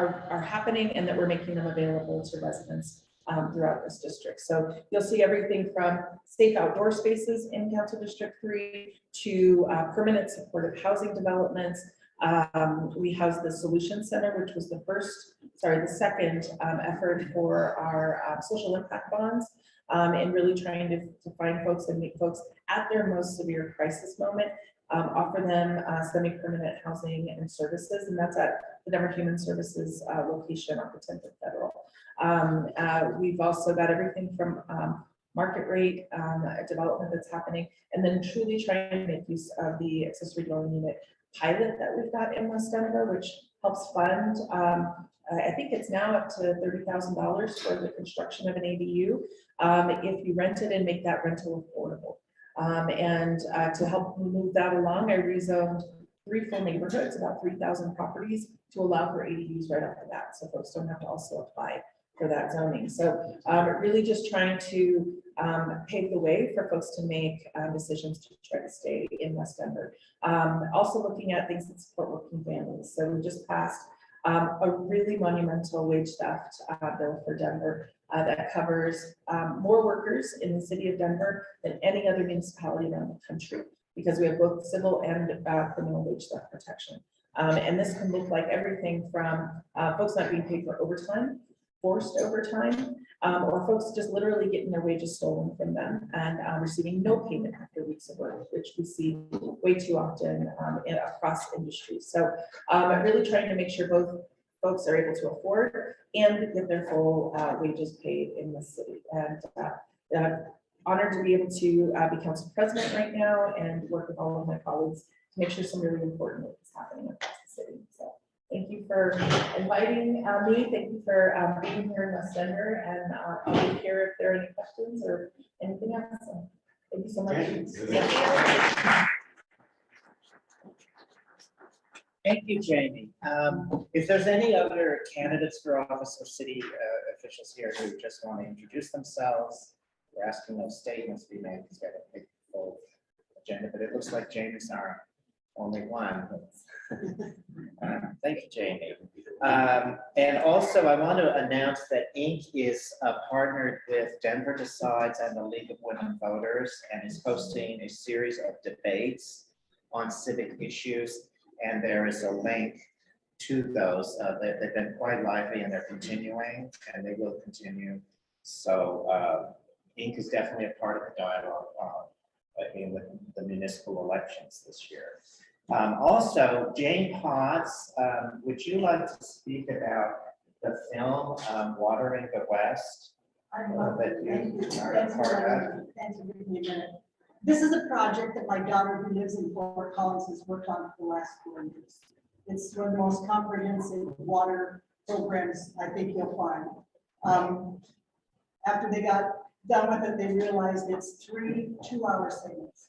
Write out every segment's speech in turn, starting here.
are happening and that we're making them available to residents throughout this district. So you'll see everything from safe outdoor spaces in Council District 3 to permanent supportive housing developments. We house the Solution Center, which was the second effort for our social impact bonds, and really trying to find folks and meet folks at their most severe crisis moment, offer them semi-permanent housing and services, and that's at the Denver Human Services location off the 10th and Federal. We've also got everything from market rate development that's happening, and then truly trying to make use of the accessory dwelling unit pilot that we've got in West Denver, which helps fund, I think it's now up to $30,000 for the construction of an ADU, if you rent it and make that rental affordable. To help move that along, I rezoned 3 full neighborhoods, about 3,000 properties, to allow for ADUs right off the bat, so folks don't have to also apply for that zoning. So really just trying to pave the way for folks to make decisions to try to stay in West Denver. Also looking at things that support working families. So we just passed a really monumental wage theft bill for Denver that covers more workers in the city of Denver than any other municipality around the country, because we have both civil and criminal wage theft protection. And this can look like everything from folks not being paid for overtime, forced overtime, or folks just literally getting their wages stolen from them and receiving no payment after weeks of work, which we see way too often across industries. So really trying to make sure both folks are able to afford and get their full wages paid in the city. And honored to be able to be council president right now and work with all of my colleagues to make sure some really important work is happening across the city. So thank you for inviting me. Thank you for being here in West Denver, and I'll be here if there are any questions or anything else. So thank you so much. Thank you, Jaime. If there's any other candidates for office or city officials here who just want to introduce themselves, we're asking those statements be made because we have a big full agenda, but it looks like Jaime's our only one. Thank you, Jaime. And also I want to announce that Inc. is partnered with Denver Decides and the League of Women Voters and is hosting a series of debates on civic issues. And there is a link to those. They've been quite lively and they're continuing and they will continue. So Inc. is definitely a part of the dialogue in the municipal elections this year. Also, Jane Potts, would you like to speak about the film Watering the West that you are a part of? Thanks for giving me a minute. This is a project that my daughter, who lives in Fort Collins, has worked on for the last 4 years. It's one of the most comprehensive water programs I think you'll find. After they got done with it, they realized it's 3 two-hour segments.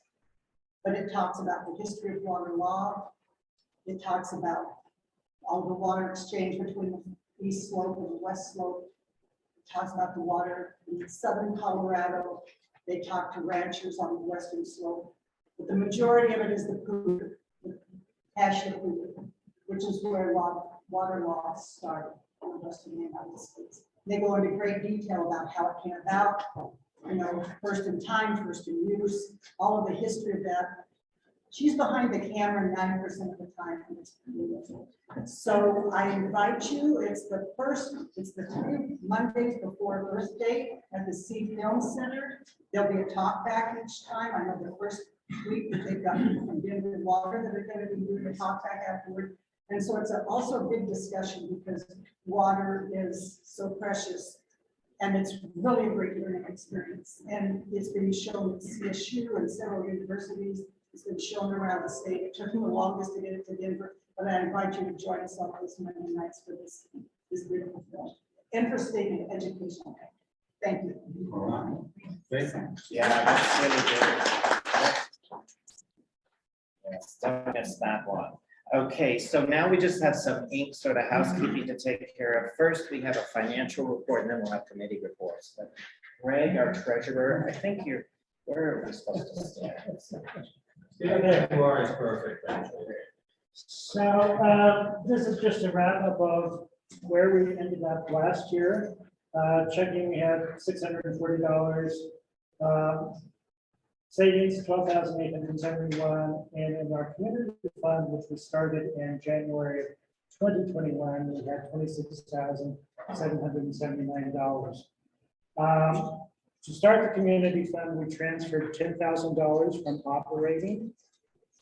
But it talks about the history of water law. It talks about all the water exchange between the east slope and the west slope. It talks about the water in southern Colorado. They talk to ranchers on the western slope. But the majority of it is the Poudre, the Passion Poudre, which is where water law started in the western United States. They go into great detail about how it came about, you know, first in time, first in use, all of the history of that. She's behind the camera 9% of the time. And it's beautiful. So I invite you, it's the 3 Mondays before Earth Day at the Sea Film Center. There'll be a talk back each time. I know the first week that they've got people from Denver Water that are going to be doing the talk back afterward. And so it's also a big discussion because water is so precious. And it's really a great learning experience. And it's been shown at CSU and several universities. It's been shown around the state. It took me the longest to get it to Denver, but I invite you to join us on this Monday nights for this beautiful film. And for state and educational. Thank you. Thank you. Yeah, that's really good. Yes, don't miss that one. Okay, so now we just have some ink sort of housekeeping to take care of. First, we have a financial report, and then we'll have committee reports. But Greg, our treasurer, I think where are we supposed to stand? Is perfect. So this is just a wrap up of where we ended up last year. Checking, we had $640. Savings, 12,871, and in our community fund, which was started in January of 2021, we had $26,779. To start the community fund, we transferred $10,000 from operating,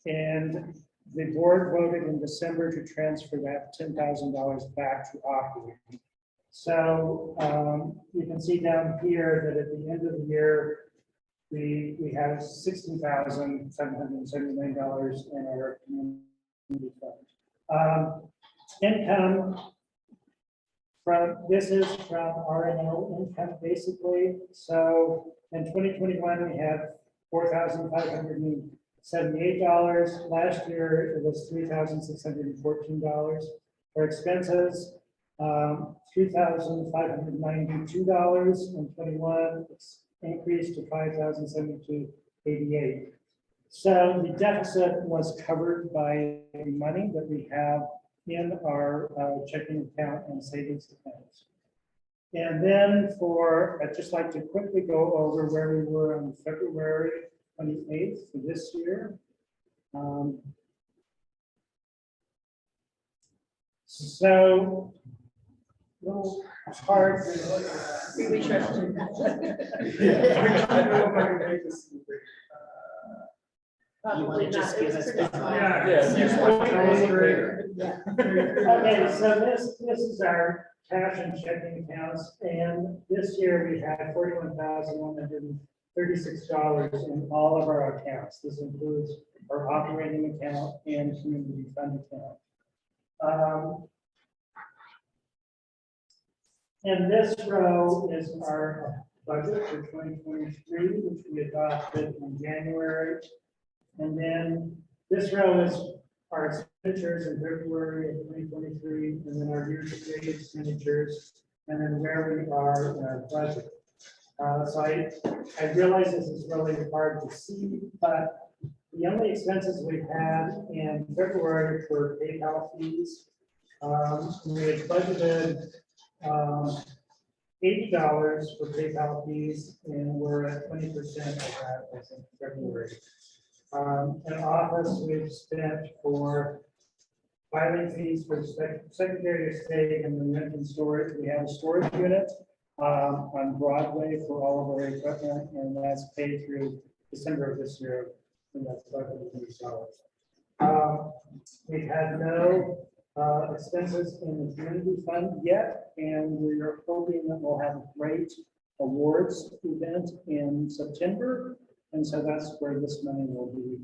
and the board voted in December to transfer that $10,000 back to operating. So you can see down here that at the end of the year, we have $16,779 in our community fund. Income this is from R&O income basically. So in 2021, we had $4,578. Last year, it was $3,614. For expenses, $3,592 in 21. It's increased to $5,072.88. So the deficit was covered by the money that we have in our checking account and savings accounts. And then I'd just like to quickly go over where we were on February 28th for this year. So, little hard. We trust you. You want to just give us the Okay, so this is our cash and checking accounts, and this year we had $41,136 in all of our accounts. This includes our operating account and community fund account. And this row is our budget for 2023, which we adopted in January. And then this row is our expenditures in February of 2023, and then our year-to-date expenditures, and then where we are in our budget. So I realize this is really hard to see, but the only expenses we had in February were PayPal fees. We had budgeted $80 for PayPal fees, and we're at 20% of that as in February. In office, we've spent for filing fees for Secretary of State and the rent and storage. We have a storage unit on Broadway for all of our equipment, and that's paid through December of this year, and that's $500. We've had no expenses in the community fund yet, and we are hoping that we'll have a great awards event in September. And so that's where this money will be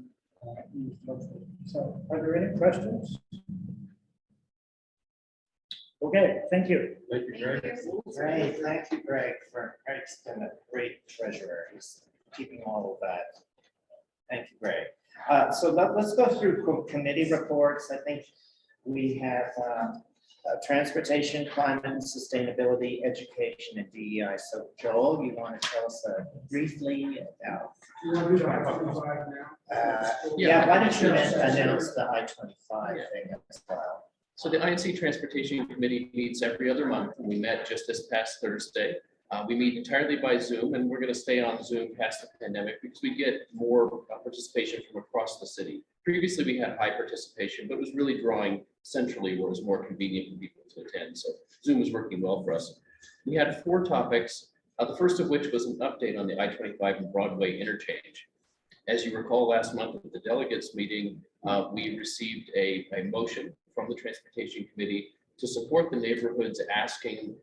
used. So are there any questions? Okay, thank you. Thank you, Greg. Great, thank you, Greg, Greg's been a great treasurer. He's keeping all of that. Thank you, Greg. So let's go through committee reports. I think we have transportation, climate and sustainability, education, and DEI. So Joel, you want to tell us briefly about? Yeah, why don't you announce the I-25 thing as well? So the INC Transportation Committee meets every other month, and we met just this past Thursday. We meet entirely by Zoom, and we're going to stay on Zoom past the pandemic because we get more participation from across the city. Previously, we had high participation, but it was really drawing centrally where it was more convenient for people to attend. So Zoom was working well for us. We had 4 topics, the first of which was an update on the I-25 and Broadway interchange. As you recall, last month at the delegates meeting, we received a motion from the Transportation Committee to support the neighborhoods asking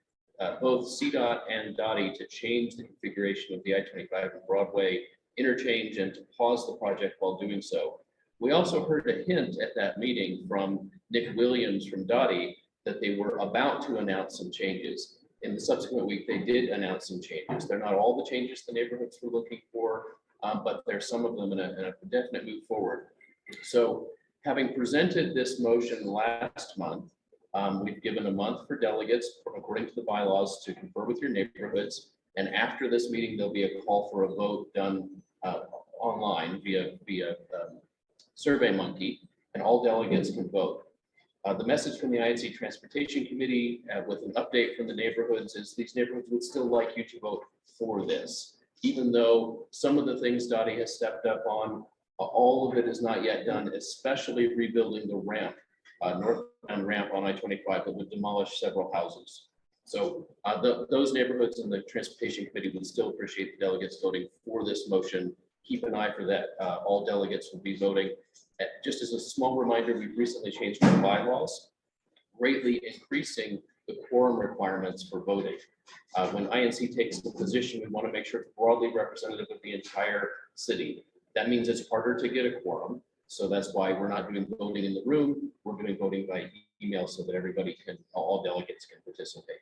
both CDOT and DOTI to change the configuration of the I-25 and Broadway interchange and to pause the project while doing so. We also heard a hint at that meeting from Nick Williams from DOTI that they were about to announce some changes. In the subsequent week, they did announce some changes. They're not all the changes the neighborhoods were looking for, but there's some of them in a definite move forward. So having presented this motion last month, we've given a month for delegates, according to the bylaws, to confer with your neighborhoods. And after this meeting, there'll be a call for a vote done online via SurveyMonkey, and all delegates can vote. The message from the INC Transportation Committee with an update from the neighborhoods is these neighborhoods would still like you to vote for this. Even though some of the things DOTI has stepped up on, all of it is not yet done, especially rebuilding the ramp, northbound ramp on I-25 that would demolish several houses. So those neighborhoods and the Transportation Committee would still appreciate the delegates voting for this motion. Keep an eye for that. All delegates will be voting. Just as a small reminder, we've recently changed our bylaws, greatly increasing the quorum requirements for voting. When INC takes the position, we want to make sure it's broadly representative of the entire city. That means it's harder to get a quorum. So that's why we're not doing voting in the room. We're doing voting by email so that everybody can, all delegates can participate.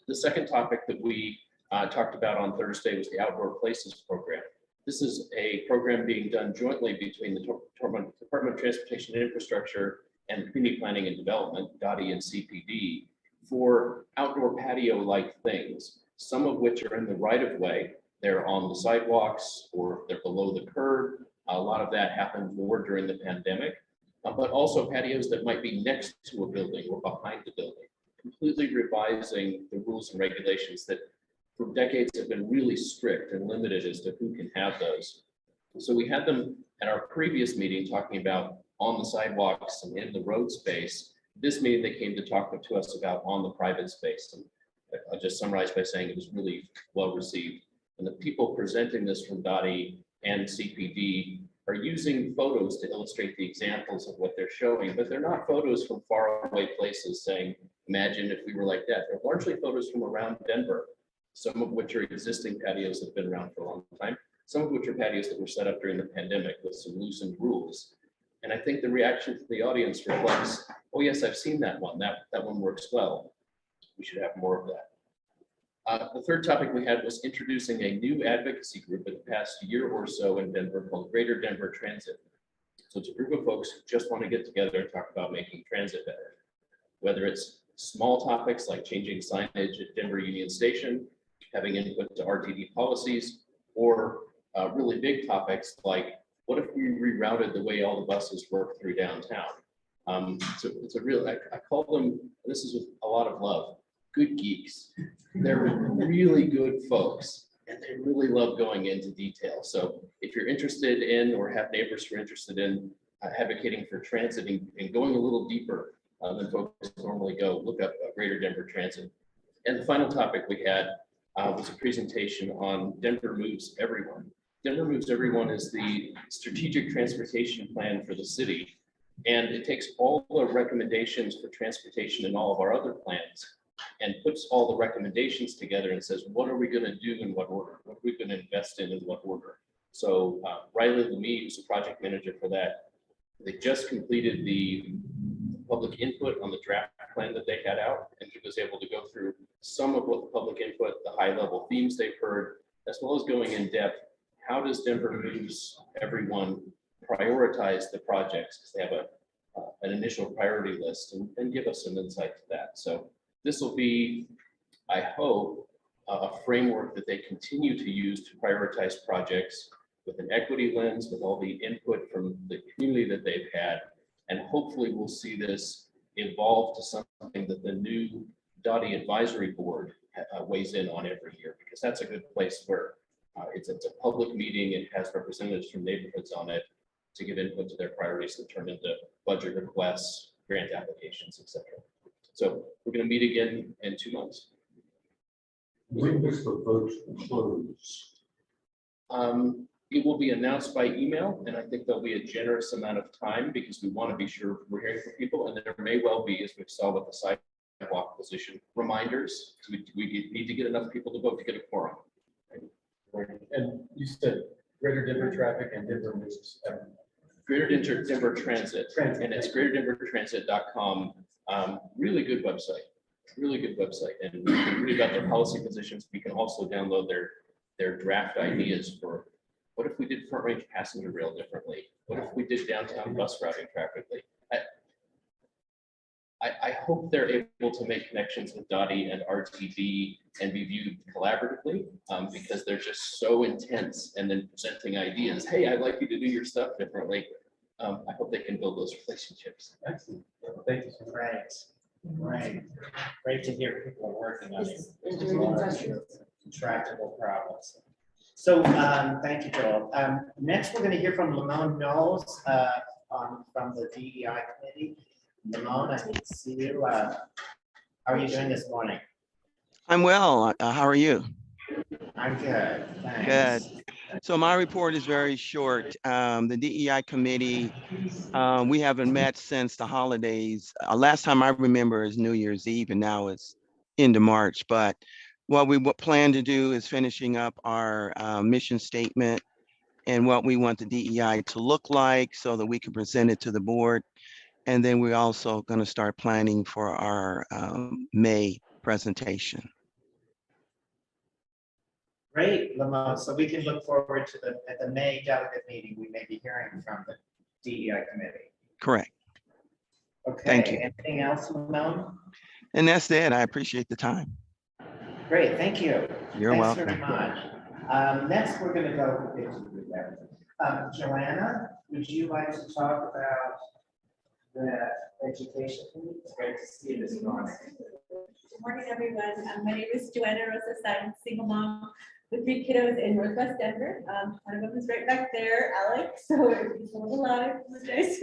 The second topic that we talked about on Thursday was the Outdoor Places program. This is a program being done jointly between the Department of Transportation and Infrastructure and Community Planning and Development, DOTI and CPD, for outdoor patio-like things, some of which are in the right-of-way. They're on the sidewalks or they're below the curb. A lot of that happened more during the pandemic, but also patios that might be next to a building or behind the building, completely revising the rules and regulations that for decades have been really strict and limited as to who can have those. So we had them at our previous meeting talking about on the sidewalks and in the road space. This meeting they came to talk to us about on the private space. And I'll just summarize by saying it was really well received. And the people presenting this from DOTI and CPD are using photos to illustrate the examples of what they're showing, but they're not photos from far away places saying, imagine if we were like that. They're largely photos from around Denver, some of which are existing patios that have been around for a long time, some of which are patios that were set up during the pandemic with some loosened rules. And I think the reaction from the audience reflects, oh yes, I've seen that one. That one works well. We should have more of that. The third topic we had was introducing a new advocacy group in the past year or so in Denver called Greater Denver Transit. So it's a group of folks who just want to get together and talk about making transit better. Whether it's small topics like changing signage at Denver Union Station, having input to RTD policies, or really big topics like what if we rerouted the way all the buses work through downtown? So it's a real, I call them, this is with a lot of love, good geeks. They're really good folks and they really love going into detail. So if you're interested in or have neighbors who are interested in advocating for transit and going a little deeper than folks normally go, look up Greater Denver Transit. And the final topic we had was a presentation on Denver Moves Everyone. Denver Moves Everyone is the strategic transportation plan for the city. And it takes all the recommendations for transportation in all of our other plans and puts all the recommendations together and says, what are we going to do in what order? What are we going to invest in what order? So Riley Lemie, who's the project manager for that, they just completed the public input on the draft plan that they had out, and he was able to go through some of what the public input, the high level themes they've heard, as well as going in depth. How does Denver Moves Everyone prioritize the projects? Because they have an initial priority list and give us some insight to that. So this will be, I hope, a framework that they continue to use to prioritize projects with an equity lens, with all the input from the community that they've had. And hopefully we'll see this evolve to something that the new DOTI advisory board weighs in on every year, because that's a good place where it's a public meeting. It has representatives from neighborhoods on it to give input to their priorities that turn into budget requests, grant applications, etc. So we're going to meet again in 2 months. When does the vote close? It will be announced by email, and I think there'll be a generous amount of time because we want to be sure we're hearing from people, and there may well be, as we saw with the sidewalk position, reminders. So we need to get enough people to vote to get a quorum. And you said Greater Denver Traffic and Denver Moves. Greater Denver Transit, and it's greaterdenvertransit.com. Really good website, and we can read about their policy positions. We can also download their draft ideas for what if we did front range passenger rail differently? What if we did downtown bus routing traffically? I hope they're able to make connections with DOTI and RTD and be viewed collaboratively because they're just so intense and then presenting ideas. Hey, I'd like you to do your stuff differently. I hope they can build those relationships. Excellent. Thank you so much. Right. Great to hear people are working on It's these very large, interesting. intractable problems. So, thank you, Joel. Next, we're going to hear from Lamone Knowles from the DEI committee. Lamone, I can see you. How are you doing this morning? I'm well. How are you? I'm good. Thanks. So my report is very short. The DEI committee, we haven't met since the holidays. Last time I remember is New Year's Eve, and now it's into March. But what we plan to do is finishing up our mission statement and what we want the DEI to look like so that we can present it to the board. And then we're also going to start planning for our May presentation. Great, Lamone. So we can look forward to at the May delegate meeting, we may be hearing from the DEI committee. Correct. Okay. Thank you. Anything else, Lamone? And that's it. I appreciate the time. Great, thank you. You're Thanks welcome. very much. Next, we're going to go into the Joanna, would you like to talk about the education? It's great to see you this morning. Good morning, everyone. My name is Joanna Rosa Stein, single mom with 3 kiddos in Northwest Denver. One of them is right back there, Alex, so if he's a little loud, I apologize.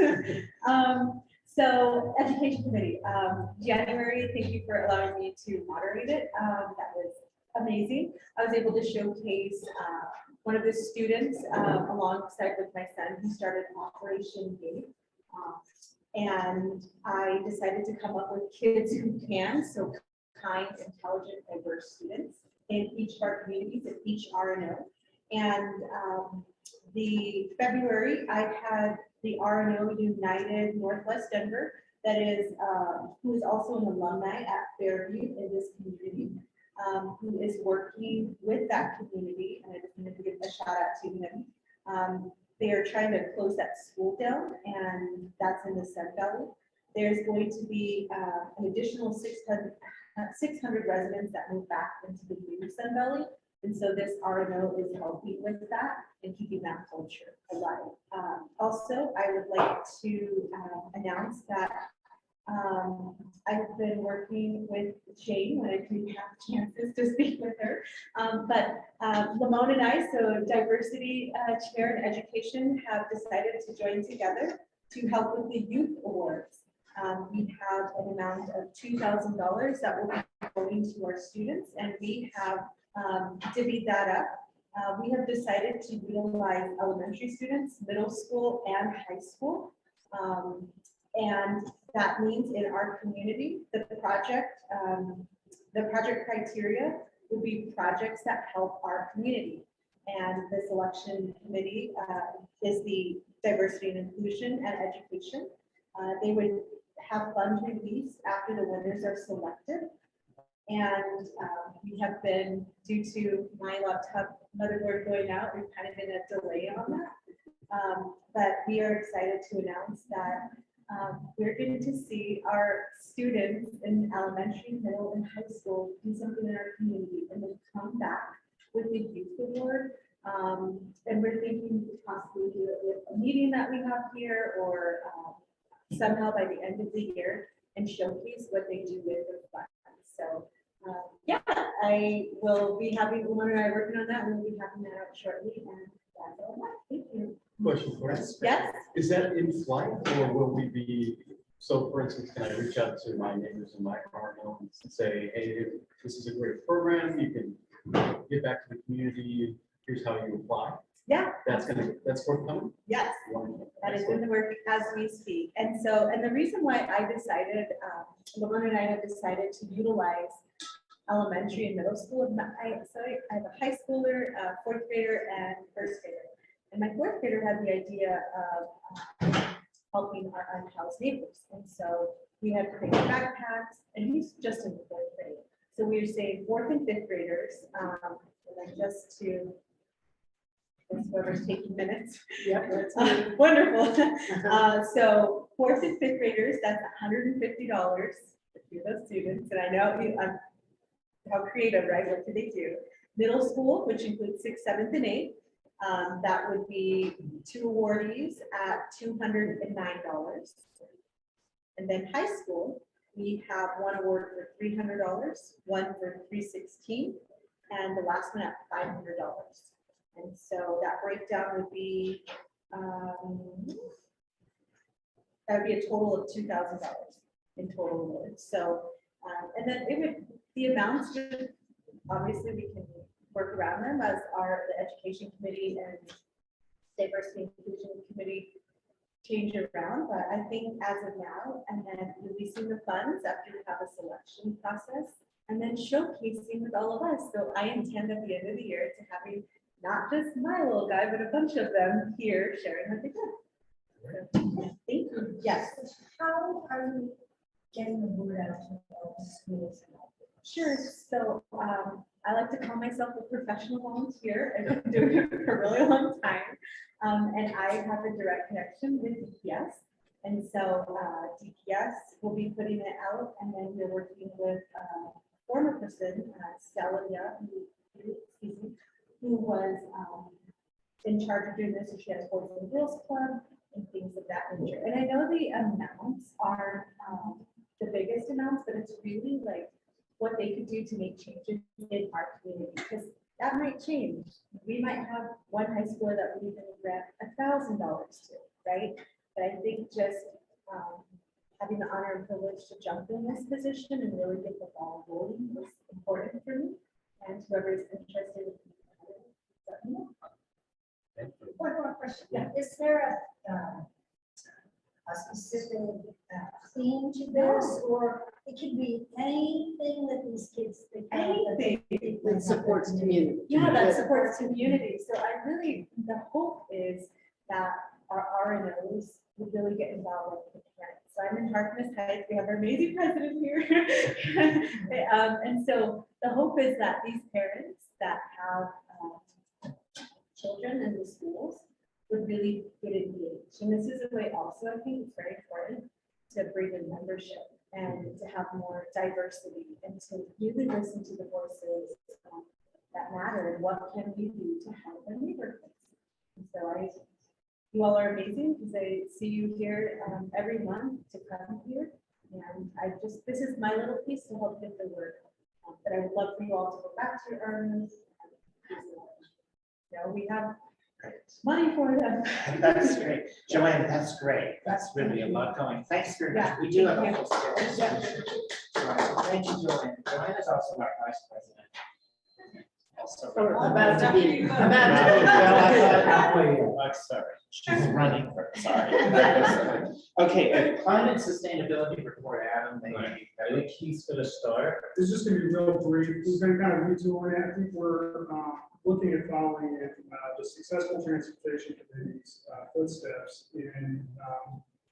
So education committee, January, thank you for allowing me to moderate it. That was amazing. I was able to showcase one of the students alongside with my son who started Operation Gate. And I decided to come up with kids who can, so kind, intelligent, diverse students in each of our communities, at each RNO. And the February, I had the RNO United Northwest Denver, that is, who is also an alumni at Fairview in this community, who is working with that community, and I just wanted to give a shout out to him. They are trying to close that school down, and that's in the Sun Valley. There's going to be an additional 600 residents that move back into the new Sun Valley. And so this RNO is helping with that and keeping that culture alive. Also, I would like to announce that I've been working with Jaime when I do have chances to speak with her. But Lamone and I, so diversity chair and education, have decided to join together to help with the youth awards. We have an amount of $2,000 that will be going to our students, and we have divvied that up. We have decided to utilize elementary students, middle school, and high school. And that means in our community, the project criteria will be projects that help our community. And the selection committee is the diversity and inclusion and education. They would have funds released after the winners are selected. And we have been, due to my laptop motherboard going out, we've kind of been a delay on that. But we are excited to announce that we're going to see our students in elementary, middle, and high school do something in our community and then come back with the youth award. And we're thinking to possibly do it with a meeting that we have here, or somehow by the end of the year, and showcase what they do with the funds. So yeah, I will be having, Lamone and I are working on that, and we'll be having that out shortly. And that's all. Thank you. Question for us. Yes. Is that in flight, or will we be, so for instance, can I reach out to my neighbors in my RNO and say, hey, this is a great program, you can get back to the community, here's how you apply? Yeah. That's forthcoming? Yes. Wonderful. That is in the work as we speak. And so, and the reason why I decided, Lamone and I have decided to utilize elementary and middle school. I have a high schooler, fourth grader, and first grader. And my fourth grader had the idea of helping our unhoused neighbors. And so we had created backpacks, and he's just in the fourth grade. So we were saying fourth and fifth graders, and then just to, whoever's taking minutes. Yep, that's Wonderful. So fourth and fifth graders, that's $150 to those students. And I know how creative, right? What do they do? Middle school, which includes 6th, 7th, and 8th, That would be 2 awardees at $209. And then high school, we have 1 award for $300, 1 for $316, and the last one at $500. And so that breakdown would be, that would be a total of $2,000 in total awards. So, and then it would, the amounts, would obviously we can work around them as the education committee and diversity and inclusion committee change around, but I think as of now, and then releasing the funds after we have a selection process, and then showcasing with all of us. So I intend at the end of the year to having not just my little guy, but a bunch of them here sharing what they did. So, thank you. Yes. How are you getting the word out to all the schools? Sure. So I like to call myself a professional volunteer. I've been doing it for a really long time. And I have a direct connection with DPS. And so DPS will be putting it out, and then we're working with a former person, Stella, who was in charge of doing this. So she has Boys and Girls Club and things of that nature. And I know the amounts are the biggest amounts, but it's really like what they could do to make changes in our community, because that might change. We might have one high schooler that we even grant $1,000 to, right? But I think just having the honor and privilege to jump in this position and really get the ball rolling was important for me. And whoever is interested, let me know. One more question. Yeah. Is there a specific theme to this, or it could be anything that these kids think of Anything that supports community. Yeah, that supports community. So I really, the hope is that our RNOs would really get involved with the parents. So I'm in Harkness Heights, we have our amazing president here. And so the hope is that these parents that have children in the schools would really get engaged. And this is a way also, I think it's very important to bring in membership and to have more diversity and to really listen to the voices that matter and what can we do to help our neighborhoods. And so you all are amazing because I see you here every month to come here. And this is my little piece to help get the word. But I would love for you all to go back to your earnings. We have money for them. That's great. Joanne, that's great. That's really a lot going. Thanks very much. Yeah, We do have a thank full schedule. Thank you, Joanne. Joanne is also our vice president. Also. About to be. I'm sorry. She's running for, sorry. Okay, climate sustainability report, Adam. I think he's gonna start. It's just gonna be real brief. We've been kind of retooling it. I think we're looking at following in the successful transportation committee's footsteps. And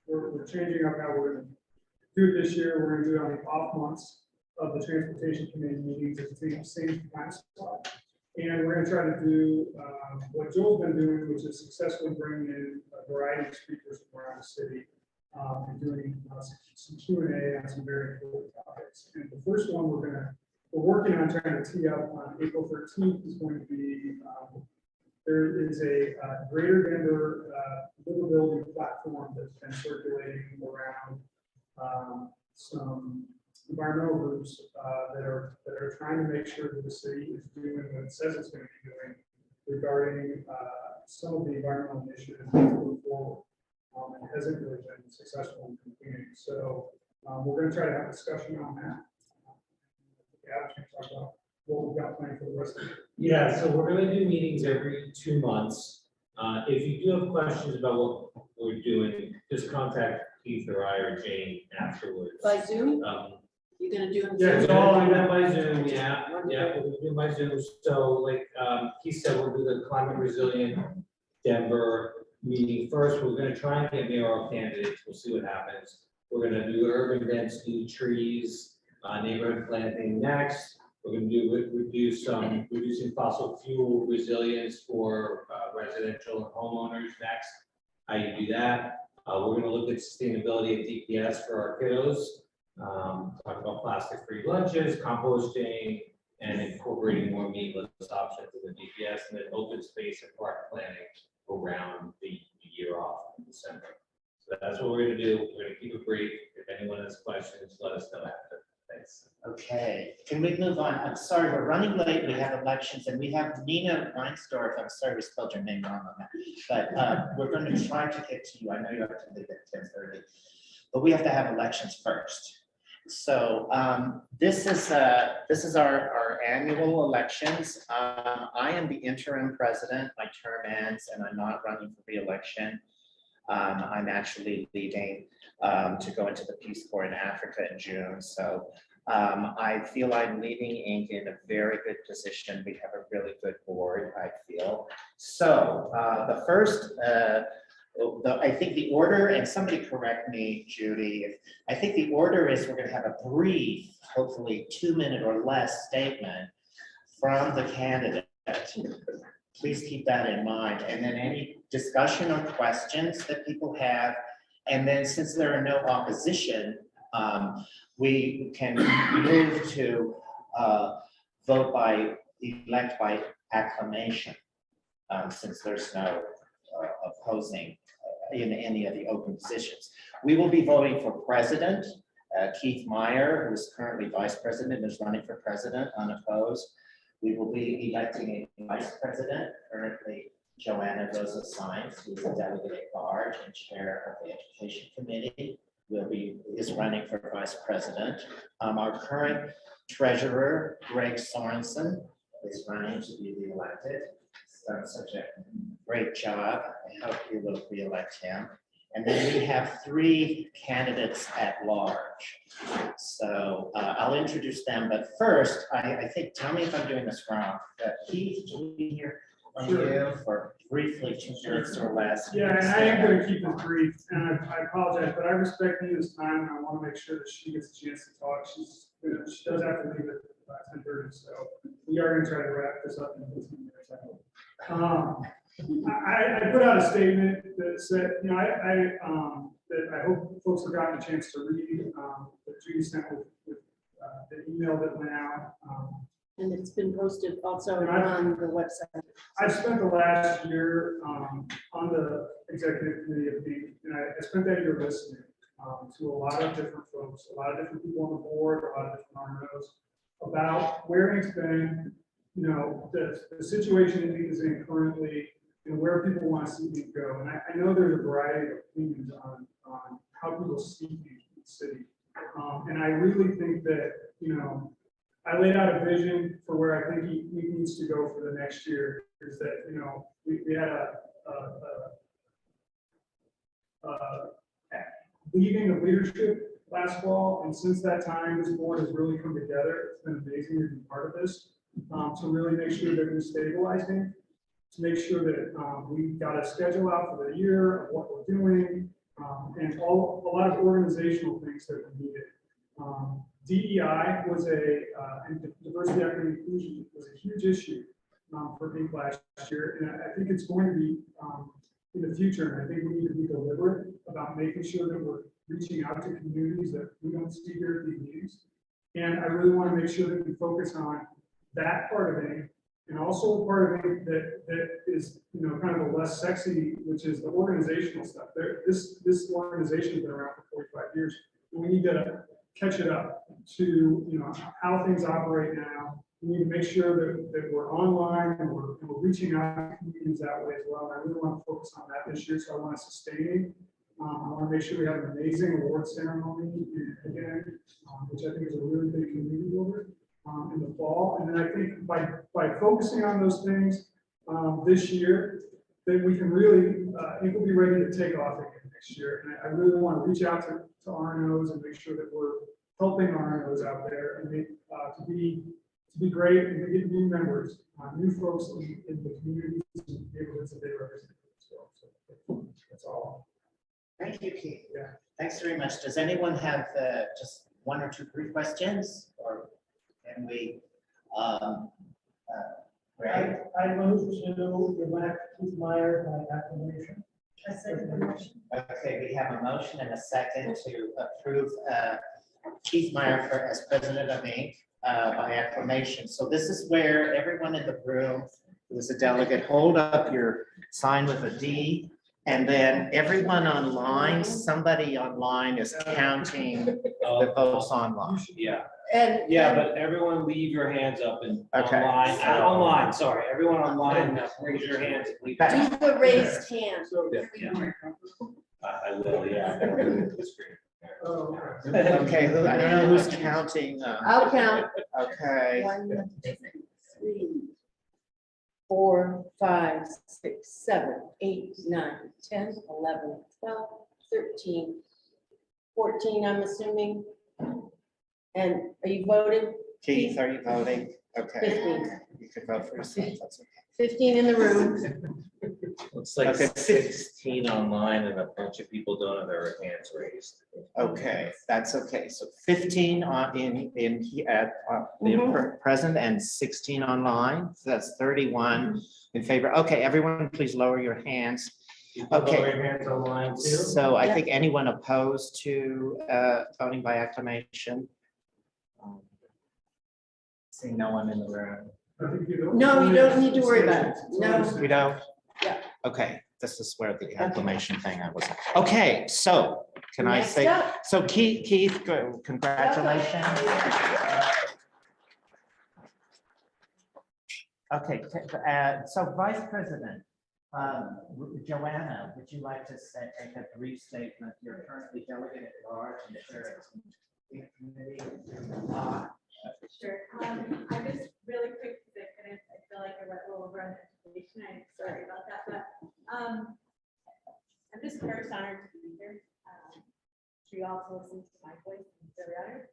we're changing up how we're gonna do it this year. We're gonna do it on the off months of the transportation committee meetings at the same time slot. And we're gonna try to do what Joel's been doing, which is successfully bringing in a variety of speakers from around the city and doing some Q&A on some very important topics. And the first one we're working on trying to tee up on April 13th is going to be, there is a Greater Denver livability platform that's been circulating around some environmental groups that are trying to make sure that the city is doing what it says it's going to be doing regarding some of the environmental initiatives that move forward. And hasn't really been successful in completing. So we're going to try to have a discussion on that. Talk about what we've got planned for the rest of the year. Yeah, so we're gonna do meetings every 2 months. If you do have questions about what we're doing, just contact Keith or I or Jane afterwards. By Zoom? You're gonna do it? It's all done by Zoom, yeah, we'll do by Zoom. So like, Keith said, we'll do the climate resilient Denver meeting first. We're gonna try and get mayoral candidates. We'll see what happens. We're gonna do urban density, trees, neighborhood planting next. We're going to do reducing fossil fuel resilience for residential and homeowners next. How you do that? We're going to look at sustainability at DPS for our kiddos. Talk about plastic-free lunches, composting, and incorporating more meatless options in the DPS, and then open space and park planning around the year off in December. So that's what we're gonna do. We're gonna keep it brief. If anyone has questions, let us know after. Thanks. Okay, can we move on? I'm sorry, we're running late. We have elections and we have Nina Waysdorf. I'm sorry we spelled your name wrong on that. But we're going to try to get to you. I know you have to leave at 10:30, but we have to have elections first. So this is our annual elections. I am the interim president. My term ends and I'm not running for re-election. I'm actually leaving to go into the Peace Corps in Africa in June. So I feel I'm leaving Inc. in a very good position. We have a really good board, I feel. So the first, I think the order, and somebody correct me, Judy, I think the order is we're going to have a brief, hopefully 2-minute or less statement from the candidate. Please keep that in mind. And then any discussion or questions that people have. And then since there are no opposition, we can move to elect by acclamation, since there's no opposing in any of the open positions. We will be voting for president. Keith Meyer, who is currently vice president, is running for president unopposed. We will be electing a vice president, currently Joanna Rosa Sines, who is a delegate at large and chair of the education committee, is running for vice president. Our current treasurer, Greg Sorensen, is running to be reelected. He's done such a great job. I hope you will reelect him. And then we have 3 candidates at large. So I'll introduce them, but first, I think, tell me if I'm doing this wrong, Keith, will we hear from you for briefly 2 minutes or less? Yeah, and I am going to keep it brief, and I apologize, but I respect Nina's time, and I want to make sure that she gets a chance to talk. She does have to leave at 10:30, so we are going to try to wrap this up in 15 minutes. I put out a statement that said, that I hope folks have gotten a chance to read, that Judy sent with the email that went out. And it's been posted also And on the website. I've spent the last year on the executive committee of the, and I spent that year listening to a lot of different folks, a lot of different people on the board, a lot of different RNOs about where it's been, the situation it is in currently, and where people want to see it go. And I know there's a variety of opinions on how people see the city. And I really think that, I laid out a vision for where I think he needs to go for the next year. Is that, we had leaving of leadership last fall, and since that time, this board has really come together. It's been amazing to be part of this, to really make sure that we stabilize him, to make sure that we got a schedule out for the year of what we're doing, and a lot of organizational things that we needed. DEI was and diversity, equity, inclusion was a huge issue for me last year, and I think it's going to be in the future. And I think we need to be deliberate about making sure that we're reaching out to communities that we don't see here at these meetings. And I really want to make sure that we focus on that part of it, and also a part of it that is, kind of the less sexy, which is the organizational stuff. This organization has been around for 45 years. And we need to catch it up to, how things operate now. We need to make sure that we're online and we're reaching out to communities that way as well. And I really want to focus on that this year, so I want to sustain. I want to make sure we have an amazing award ceremony again, which I think is a really big community builder in the fall. And then I think by focusing on those things this year, that we can really, it will be ready to take off again next year. And I really want to reach out to RNOs and make sure that we're helping RNOs out there and to be great and to get new members, new folks in the communities and neighborhoods that they represent as well. So that's all. Thank you, Keith. Yeah. Thanks very much. Does anyone have just 1 or 2 brief questions, or can we? Greg? I move to elect Keith Meyer by acclamation. I second the motion. Okay, we have a motion and a second to approve Keith Meyer as president of Inc. by acclamation. So this is where everyone in the room who is a delegate, hold up your sign with a D. And then everyone online, somebody online is counting the votes online. Yeah, And. yeah, but everyone leave your hands up and Okay. online, sorry, everyone online, raise your hands. and leave- Do the raised hand. I will, yeah. Okay, I don't know who's counting. I'll count. Okay, 1, 2, 3, 4, 5, 6, 7, 8, 9, 10, 11, 12, 13, 14, I'm assuming. And are you voting? Keith, are you voting? Okay, 15. you can vote for yourself, that's okay. 15 in the room. Looks like Okay. 16 online and a bunch of people don't have their hands raised. Okay, that's okay. So 15 present and 16 online. So that's 31 in favor. Okay, everyone, please lower your hands. You can Okay. lower your hands online too. So I think anyone opposed to voting by acclamation? See no one in the room. No, you don't need to worry about it. No. We don't? Yeah. Okay, this is where the acclamation thing I was. Okay, so can I Next say, up. so Keith, congratulations. Okay, so Vice President, Joanna, would you like to make a brief statement? You're currently delegate at large in the Sheriff's Committee. Sure. I just really quick, because I feel like I went a little over on information. I'm sorry about that, but I'm just first honored to be here. She also listens to my voice, I'm very honored,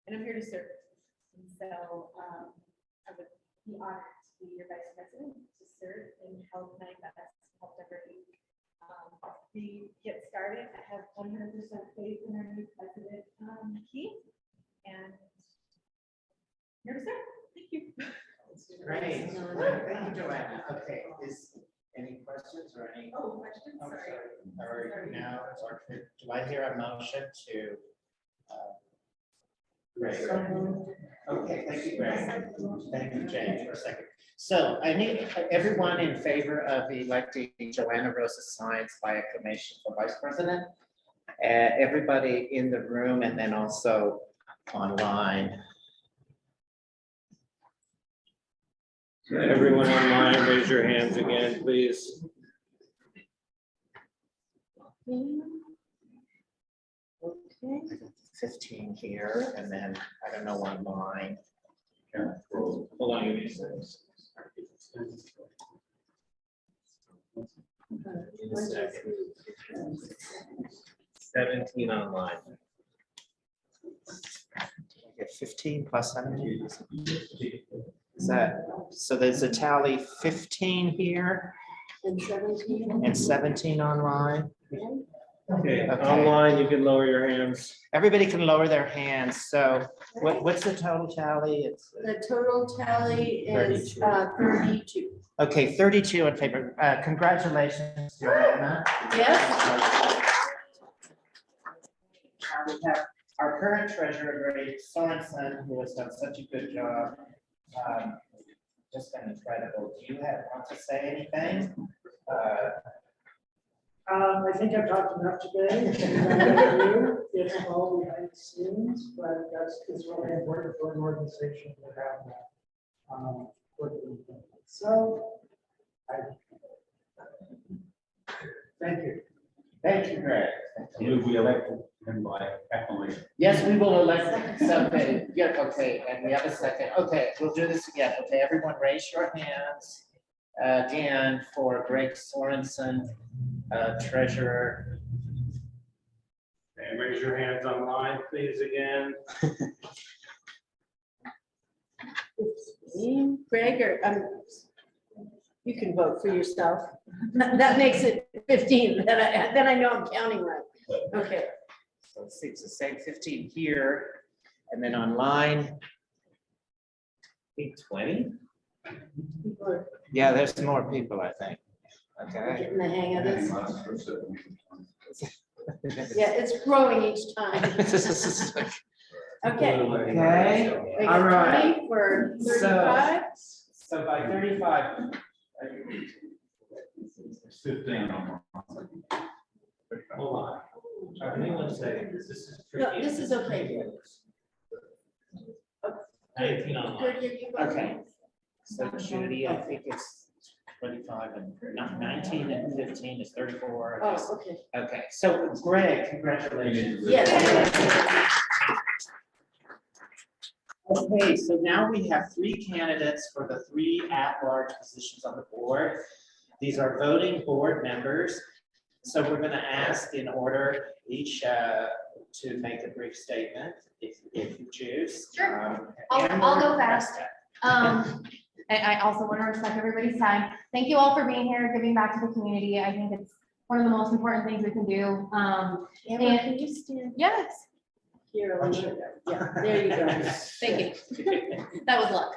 and I'm here to serve. And so I would be honored to be your vice president, to serve and help my best, help everybody. We get started. I have 100% faith in our new president, Keith, and here to serve. Thank you. Great. Thank you, Joanna. Okay, any questions or any? Oh, questions? Oh, Sorry. Or now, or do I hear a motion to? Greg? Okay, thank you, Greg. Thank you, James, for a second. So I need everyone in favor of electing Joanna Rosa Science by acclamation for vice president. Everybody in the room and then also online. Everyone online, raise your hands again, please. Okay. 15 here, and then I don't know online. Hold on, give me a second. Give me a second. 17 online. Get 15 plus 17. Is that, so there's a tally 15 here And 17. and 17 online. Okay, Okay. online, you can lower your hands. Everybody can lower their hands. So what's the total tally? It's The total tally is 32. okay, 32 in favor. Congratulations, Joanna. Yes. We have our current treasurer, Greg Sorensen, who has done such a good job. Just been incredible. Do you want to say anything? I think I've talked enough today. It's all behind the scenes, but it's really important for an organization to have that. Working. So, thank you. Thank you, Greg. Will we elect him by acclamation? Yes, we will elect something. Yeah, okay, and we have a second. Okay, we'll do this again. Okay, everyone raise your hands again for Greg Sorensen, treasurer. And raise your hands online, please, again. Greg, or you can vote for yourself. That makes it 15. Then I know I'm counting right. Okay. So it's the same 15 here, and then online. 20? People are Yeah, there's more people, I think. Okay. getting the hang of this. Yeah, it's growing each time. Okay. Okay, all right. For So- 35. So by 35. 15. Hold on. Anyone say this is No, tricky? this is okay. 19 online. Good, you go. Okay. So Judy, I think it's 25 and 19 and 15 is 34. Oh, okay. Okay, so Greg, congratulations. Yes. Okay, so now we have 3 candidates for the 3 at-large positions on the board. These are voting board members. So we're going to ask in order each to make a brief statement if you choose. Sure. I'll go fast. I also want to respect everybody's time. Thank you all for being here, giving back to the community. I think it's one of the most important things we can do. Amber, And- can you stand Yes, here a little bit? Yeah, there you go. thank you. That was luck.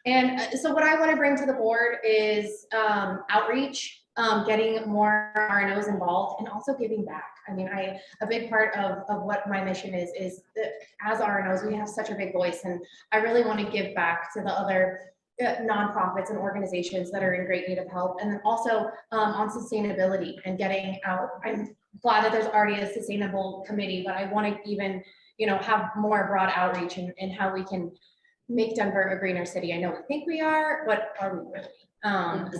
And so what I want to bring to the board is outreach, getting more RNOs involved and also giving back. I mean, a big part of what my mission is that as RNOs, we have such a big voice, and I really want to give back to the other nonprofits and organizations that are in great need of help. And then also on sustainability and getting out. I'm glad that there's already a sustainable committee, but I want to even, have more broad outreach in how we can make Denver a greener city. I know we think we are, but are we really?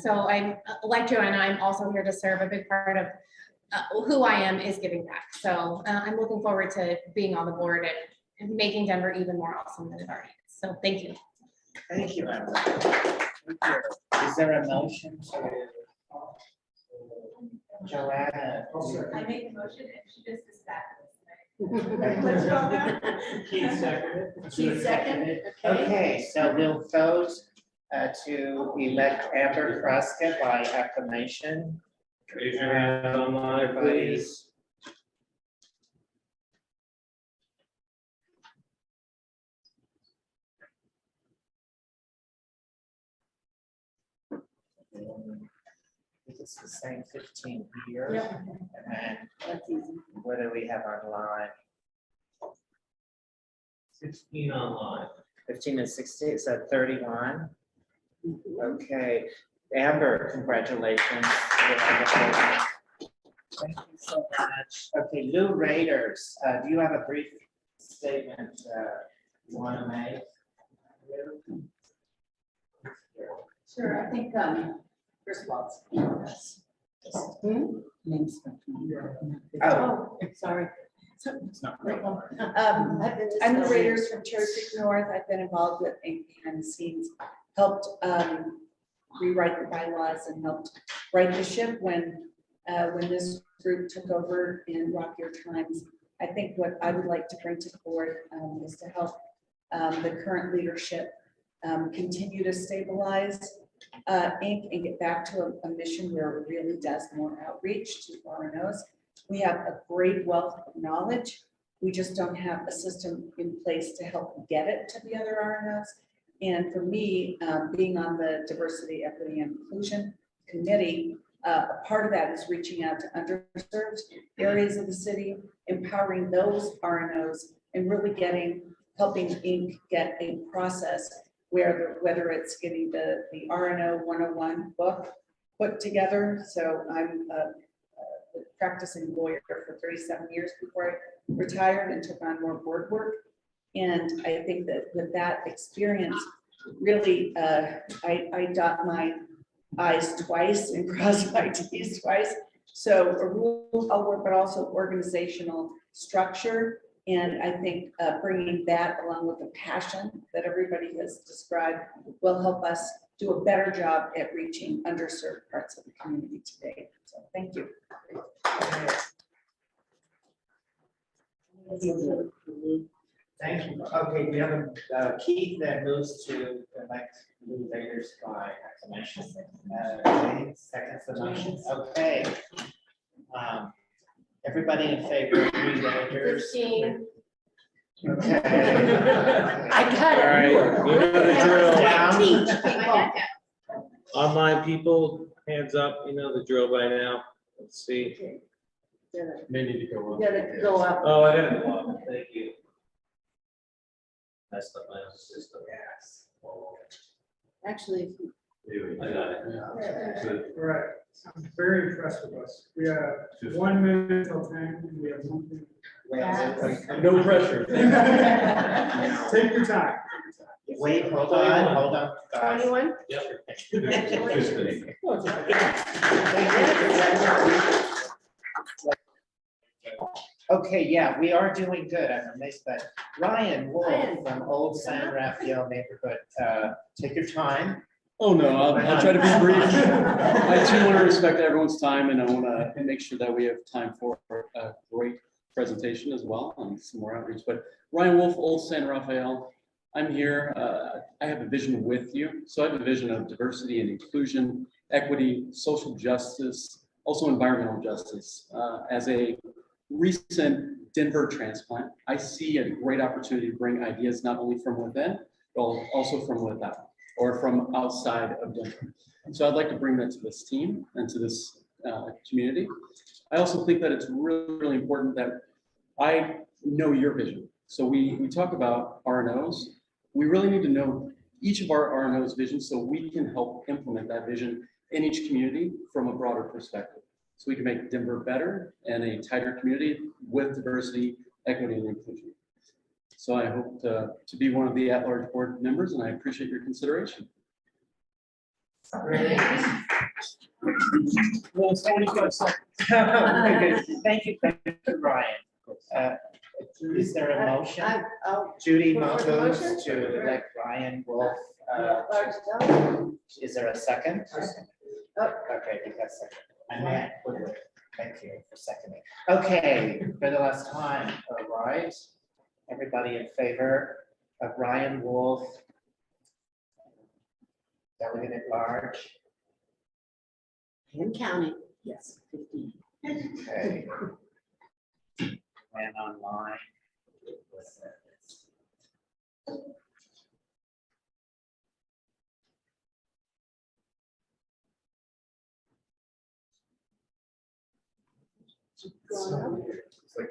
So I'm like Joanna, I'm also here to serve. A big part of who I am is giving back. So I'm looking forward to being on the board and making Denver even more awesome than it already is. So thank you. Thank you, Amber. Is there a motion to? Joanna. I make a motion and she just is back. Keith seconded. Keith second, okay. Okay, so we'll vote to elect Amber Prescott by acclamation. Raise your hand online, please. It's the same 15 here. Yep. And then That's easy. what do we have online? 16 online. 15 and 16, so 31. Okay, Amber, congratulations. Thank you so much. Okay, Lou Raiders, do you have a brief statement you want to make? Sure, I think, first of all, it's. Oh, Sorry. It's not. I'm the Raiders from Cherry Creek North. I've been involved with Inc. behind the scenes, helped rewrite the bylaws and helped right the ship when this group took over in rockier times. I think what I would like to bring to the board is to help the current leadership continue to stabilize Inc. and get back to a mission where it really does more outreach to RNOs. We have a great wealth of knowledge. We just don't have a system in place to help get it to the other RNOs. And for me, being on the Diversity, Equity, and Inclusion Committee, a part of that is reaching out to underserved areas of the city, empowering those RNOs, and really helping Inc. get a process where whether it's getting the RNO 101 book put together. So I'm a practicing lawyer for 37 years before I retired and took on more board work. And I think that with that experience, really, I dot my I's twice and cross my T's twice. So a rule of work, but also organizational structure. And I think bringing that along with the passion that everybody has described will help us do a better job at reaching underserved parts of the community today. So thank you. thank you. Okay, we have a Keith that moves to elect Lou Raiders by acclamation. James seconds the motion. Okay. Everybody in favor of Lou Raiders? 15. Okay. I got it. All right, you know the drill. Down. Teach people. Online people, hands up, you know the drill by now. Let's see. They need to go up. Gotta go up. Oh, I got it. Thank you. messed up my own system. Actually, I got it. Good. All right, I'm very impressed with us. We have 1 minute till 10, and we have 1 minute. No pressure. Take your time. Wait, hold on, guys. 21? Okay, yeah, we are doing good. I'm amazed that Ryan Wolf Ryan. from Old San Rafael neighborhood, take your time. Oh, no, I'll try to be brief. I too want to respect everyone's time, and I want to make sure that we have time for a great presentation as well and some more outreach. But Ryan Wolf, Old San Rafael, I'm here. I have a vision with you. So I have a vision of diversity and inclusion, equity, social justice, also environmental justice. As a recent Denver transplant, I see a great opportunity to bring ideas not only from within, but also from without, or from outside of Denver. And so I'd like to bring that to this team and to this community. I also think that it's really, really important that I know your vision. So we talk about RNOs. We really need to know each of our RNOs vision so we can help implement that vision in each community from a broader perspective. So we can make Denver better and a tighter community with diversity, equity, and inclusion. So I hope to be one of the at-large board members, and I appreciate your consideration. Well, 45 seconds. Thank you, Ryan. Is there a motion? I'll Judy Before the moves motion? to elect Ryan Wolf. large delegate. Is there a second? Oh. Okay, you got a second. I meant, thank you for seconding. Okay, for the last time, all right. Everybody in favor of Ryan Wolf? Delegate at large? And counting, yes, 15. Okay. And online.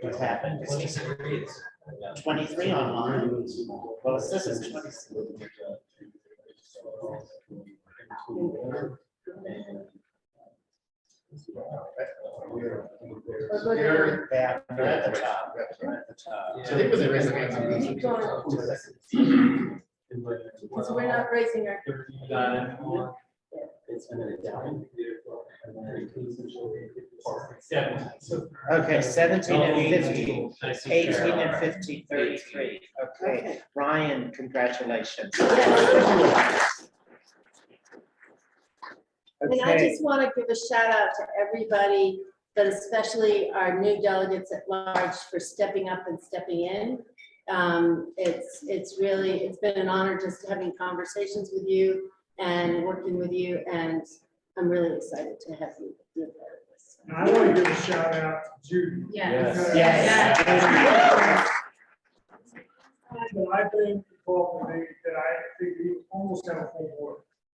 What happened? 23 online. Well, it says it's 23. Yeah, they're at the top. They're at the top. So I think it was a raise Keep going. Because we're not raising our. Okay, 17 and 15, 18 and 15, 33. Okay, Ryan, congratulations. And I Okay, just want to give a shout out to everybody, but especially our new delegates at large for stepping up and stepping in. It's been an honor just having conversations with you and working with you, and I'm really excited to have you be a part of this. And I want to give a shout out to Judy. Yes. because Yes. That I've been involved with, that I think we almost have a full board.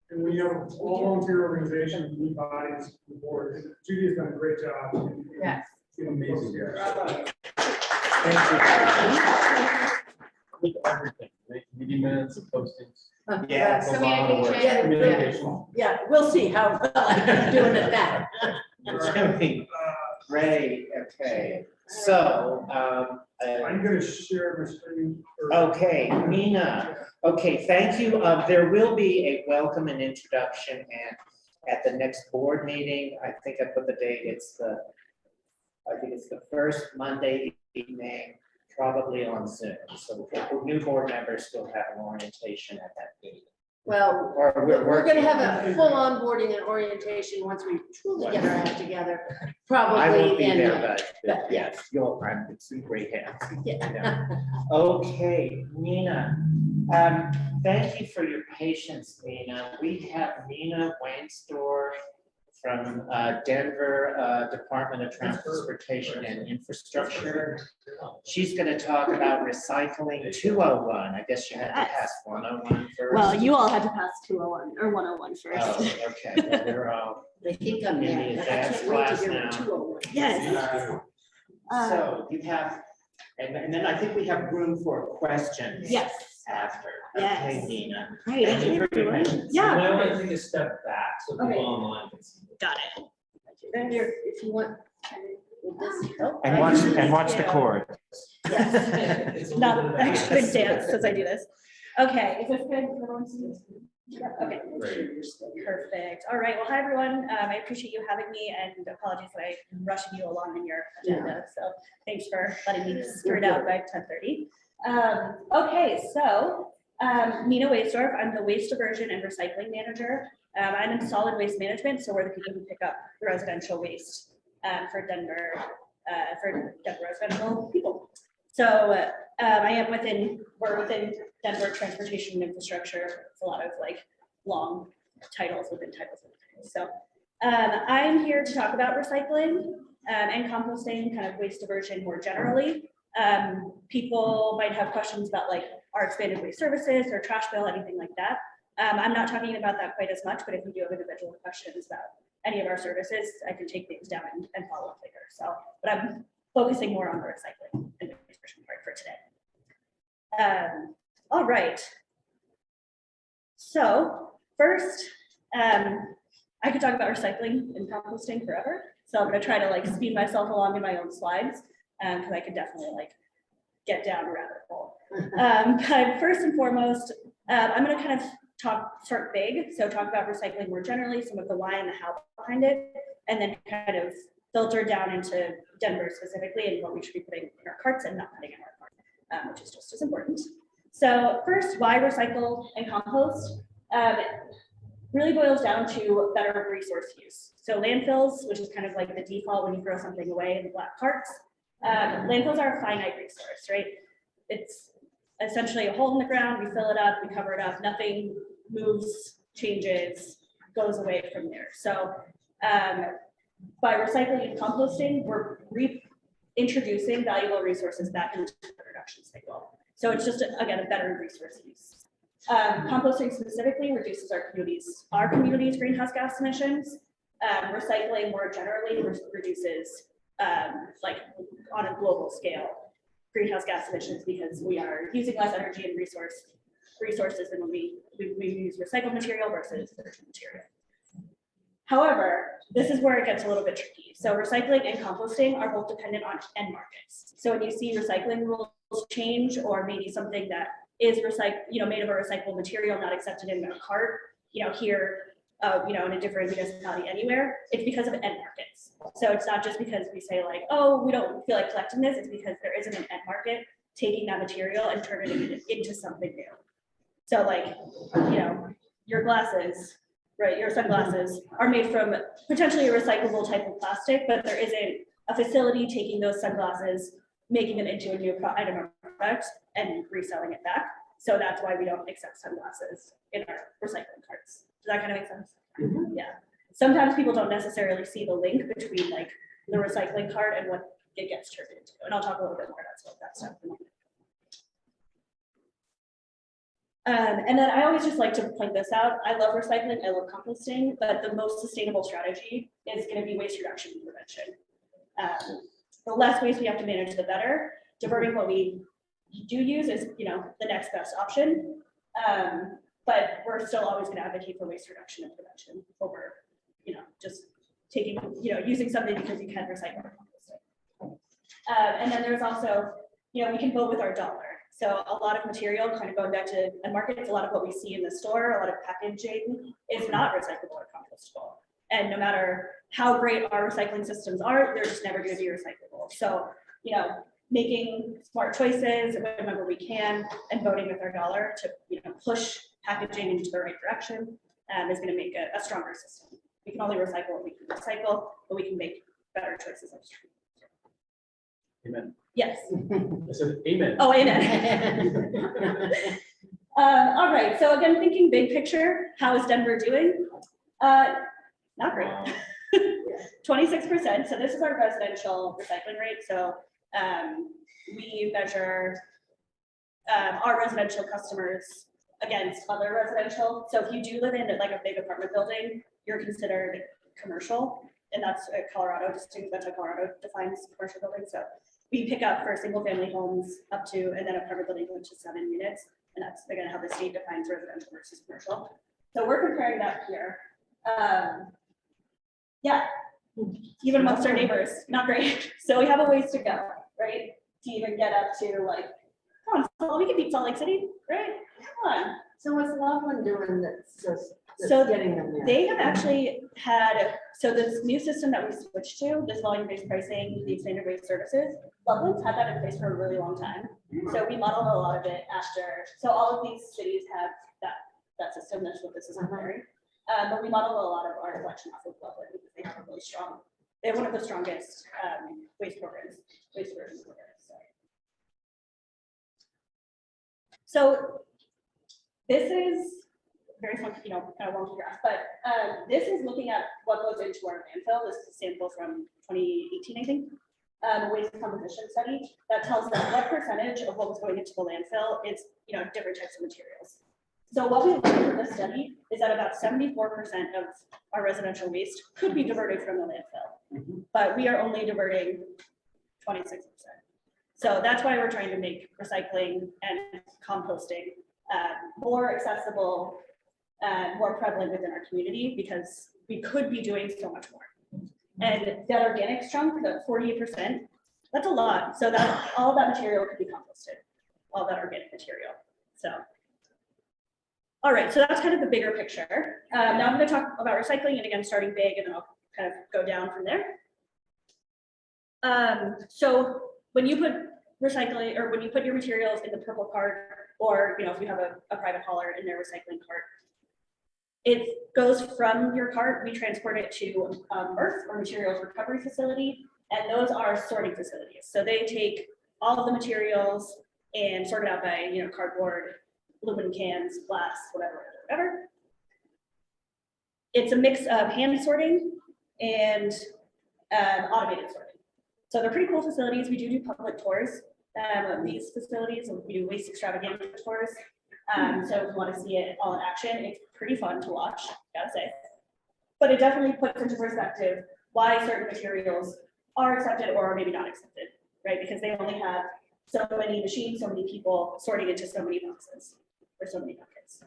And we have a volunteer organization, we bodies, the board. Judy has done a great job. Yes. Amazing. With everything, right? Meeting minutes, postings. Yeah, It's a lot of work. Yeah. Communication. Yeah, we'll see how well I'm doing at that. It's gonna be great, okay. So, I'm gonna share my screen. okay, Nina, okay, thank you. There will be a welcome and introduction and at the next board meeting, I think I put the date, I think it's the first Monday evening, probably on Zoom. So new board members will have an orientation at that meeting. Well, Or we're gonna working. have a full onboarding and orientation once we truly get our act together, I won't probably be in. there, but but- yes, it's in great hands. Yeah. Okay, Nina, thank you for your patience, Nina. We have Nina Waysdorf from Denver Department of Transportation and Infrastructure. She's going to talk about recycling 201. I guess you had to pass 101 first. Well, you all had to pass 201 or 101 first. Oh, okay, well, they're all I think I'm in in. the I can't advanced wait to class hear now. what 201. Yes. So you have, and then I think we have room for questions. Yes. after. Yes. Okay, Nina. Right, Thank you for your patience. You Yeah. might want to take a step back so people Okay. online can see. Got it. Here, if you want, will this help? And watch the cord. Yes. It's a Not little bit of a actually mess. dance as I do this. Okay, is this good? Everyone see this? Okay, perfect. All right, well, hi, everyone. I appreciate you having me and apologies that I'm rushing you along in your agenda. So thanks for letting me skirt out by 10:30. Okay, so Nina Waysdorf, I'm the Waste Diversion and Recycling Manager. I'm in solid waste management, so we're the people who pick up residential waste for Denver residential people. So we're within Denver Transportation Infrastructure. It's a lot of like long titles within titles. So I'm here to talk about recycling and composting, kind of waste diversion more generally. People might have questions about like our expanded waste services or trash bill, anything like that. I'm not talking about that quite as much, but if you do have individual questions about any of our services, I can take things down and follow up later. So, but I'm focusing more on the recycling and diversion part for today. All right. So first, I could talk about recycling and composting forever. So I'm going to try to like speed myself along in my own slides because I could definitely like get down a rabbit hole. But first and foremost, I'm going to kind of start big. So talk about recycling more generally, some of the why and the how behind it, and then kind of filter down into Denver specifically and what we should be putting in our carts and not putting in our carts, which is just as important. So first, why recycle and compost? It really boils down to better resource use. So landfills, which is kind of like the default when you throw something away in the black carts. Landfills are a finite resource, right? It's essentially a hole in the ground, we fill it up, we cover it up, nothing moves, changes, goes away from there. So by recycling and composting, we're reintroducing valuable resources back into the production cycle. So it's just, again, a better resource use. Composting specifically reduces our community's greenhouse gas emissions. Recycling more generally reduces, like on a global scale, greenhouse gas emissions because we are using less energy and resources than when we use recycled material versus virgin material. However, this is where it gets a little bit tricky. So recycling and composting are both dependent on end markets. So when you see recycling rules change, or maybe something that is made of a recyclable material not accepted in a cart, here, in a different municipality anywhere, it's because of end markets. So it's not just because we say like, oh, we don't feel like collecting this, it's because there isn't an end market taking that material and turning it into something new. So like, your glasses, right, your sunglasses are made from potentially a recyclable type of plastic, but there isn't a facility taking those sunglasses, making them into a new item or product and reselling it back. So that's why we don't accept sunglasses in our recycling carts. Does that kind of make sense? Mm-hmm. Yeah. Sometimes people don't necessarily see the link between like the recycling cart and what it gets turned into. And I'll talk a little bit more about that stuff in a moment. And then I always just like to point this out. I love recycling, I love composting, but the most sustainable strategy is going to be waste reduction and prevention. The less waste we have to manage, the better. Diverting what we do use is, the next best option. But we're still always going to advocate for waste reduction and prevention over, just taking, using something because you can recycle or compost it. And then there's also, we can vote with our dollar. So a lot of material, kind of going back to end markets, a lot of what we see in the store, a lot of packaging is not recyclable or compostable. And no matter how great our recycling systems are, they're just never going to be recyclable. So, making smart choices whenever we can and voting with our dollar to, push packaging into the right direction is going to make a stronger system. We can only recycle what we can recycle, but we can make better choices upstream. Amen. Yes. I said amen. Oh, amen. All right. So again, thinking big picture, how is Denver doing? Not great. 26%. So this is our residential recycling rate. So we measure our residential customers against other residential. So if you do live in like a big apartment building, you're considered commercial, and that's Colorado. That's how Colorado defines commercial buildings. So we pick up for single family homes up to, and then apartment buildings up to 7 units. And that's, again, how the state defines residential versus commercial. So we're comparing that here. Yeah, even amongst our neighbors, not great. So we have a ways to go, right? To even get up to like, come on, so we can beat Salt Lake City, right? Come on. So what's Loveland doing that's So getting them there? they have actually had, so this new system that we switched to, this volume-based pricing, the extended rate services, Loveland's had that in place for a really long time. So we modeled a lot of it after, so all of these cities have that system, that's what this is comparing. But we modeled a lot of our collection off of Loveland because they have a really strong, they have one of the strongest waste programs, waste diversion programs. So this is very fun, you know, kind of wonky graph, but this is looking at what goes into our landfill. This is a sample from 2018, I think, a waste composition study that tells us what percentage of what was going into the landfill is, you know, different types of materials. So what we learned from this study is that about 74% of our residential waste could be diverted from the landfill, but we are only diverting 26%. So that's why we're trying to make recycling and composting more accessible, more prevalent within our community, because we could be doing so much more. And that organic chunk, the 48%, that's a lot. So that all that material could be composted, all that organic material. So, all right, so that's kind of the bigger picture. Now I'm going to talk about recycling, and again, starting big, and then I'll kind of go down from there. So when you put recycling, or when you put your materials in the purple cart, or you know, if you have a private hauler in their recycling cart, it goes from your cart, we transport it to earth or materials recovery facility, and those are sorting facilities. So they take all of the materials and sort it out by, you know, cardboard, aluminum cans, glass, whatever. It's a mix of hand sorting and automated sorting. So they're pretty cool facilities. We do public tours of these facilities, and we do waste extravaganza tours. So if you want to see it all in action, it's pretty fun to watch, gotta say. But it definitely puts into perspective why certain materials are accepted or maybe not accepted, right? Because they only have so many machines, so many people sorting into so many boxes or so many buckets.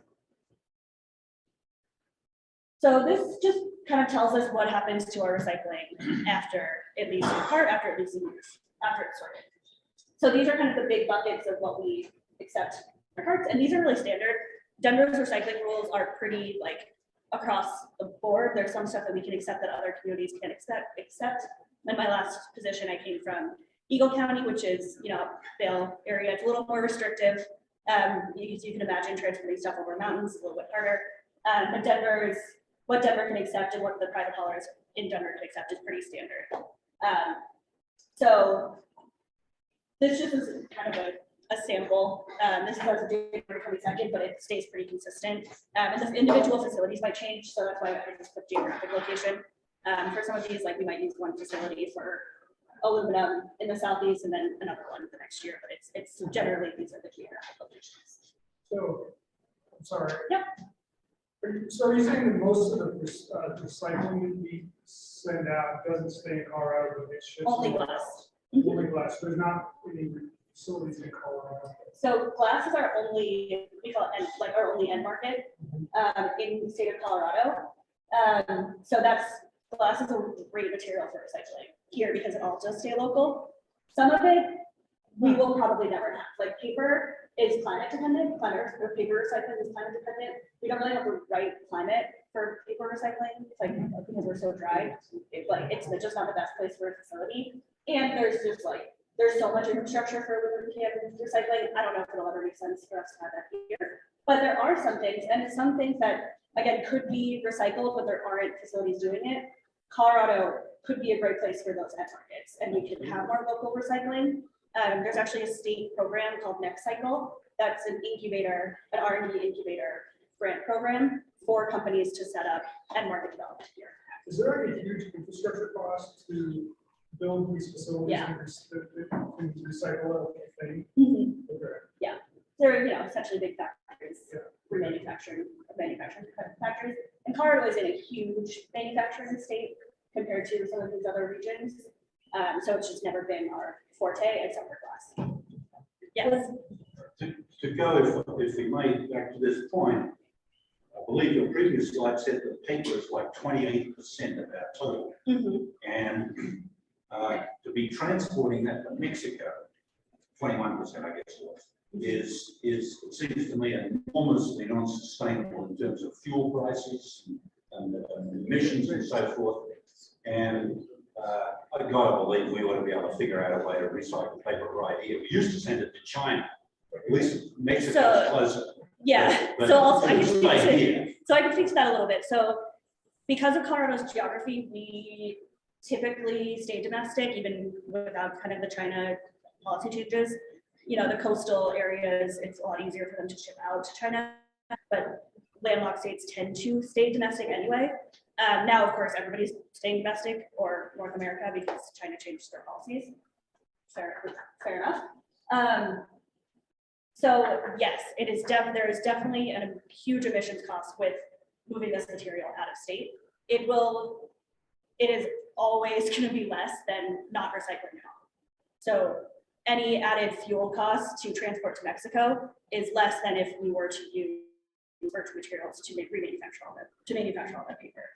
So this just kind of tells us what happens to our recycling after it leaves the cart, after it leaves the use, after it's sorted. So these are kind of the big buckets of what we accept in our carts, and these are really standard. Denver's recycling rules are pretty like across the board. There's some stuff that we can accept that other communities can't accept. In my last position, I came from Eagle County, which is, you know, Vail area. It's a little more restrictive. You can imagine transporting stuff over mountains, a little bit harder. But what Denver can accept and what the private haulers in Denver can accept is pretty standard. So this just is kind of a sample. This was a January 22nd, but it stays pretty consistent. And the individual facilities might change, so that's why I just put geographic location. For some of these, like we might use one facility for aluminum in the southeast and then another one the next year, but it's generally these are the geographic locations. So, I'm sorry. Yep. So are you saying that most of the recycling that we send out doesn't stay in Colorado, but it ships? Only glass. Only glass, there's not any facilities in Colorado. So glass is our only, we call it our only end market in the state of Colorado. So glass is a great material for recycling here because it all does stay local. Some of it we will probably never have. Like paper is climate dependent, or paper recycling is climate dependent. We don't really have the right climate for paper recycling. It's like because we're so dry, it's just not the best place for a facility. And there's so much infrastructure for aluminum can recycling. I don't know if it'll ever make sense for us to have that here. But there are some things, and some things that again could be recycled, but there aren't facilities doing it. Colorado could be a great place for those end markets, and we could have more local recycling. There's actually a state program called Next Cycle. That's an incubator, an R&D incubator grant program for companies to set up and market development here. Is there any huge infrastructure cost to build these facilities? Yeah. And recycle everything? Mm-hmm. Okay. Yeah, they're essentially big factories for manufacturing factories. And Colorado is in a huge manufacturing state compared to some of these other regions. So it's just never been our forte except for glass. Yes. to go, if we may, back to this point, I believe your previous slide said that paper is like 28% of our total. And to be transporting that to Mexico, 21%, I guess it was, is, it seems to me, enormously non-sustainable in terms of fuel prices and emissions and so forth. And I gotta believe we ought to be able to figure out a way to recycle paper right here. We used to send it to China, at least Mexico's closer. Yeah, But so also I can it's speak right to, here. so I can speak to that a little bit. So because of Colorado's geography, we typically stay domestic, even without kind of the China policy changes. You know, the coastal areas, it's a lot easier for them to ship out to China, but landlocked states tend to stay domestic anyway. Now, of course, everybody's staying domestic or North America because China changed their policies. Fair enough. So yes, it is there is definitely a huge emissions cost with moving this material out of state. It is always going to be less than not recycling at all. So any added fuel costs to transport to Mexico is less than if we were to use virgin materials to manufacture all that paper.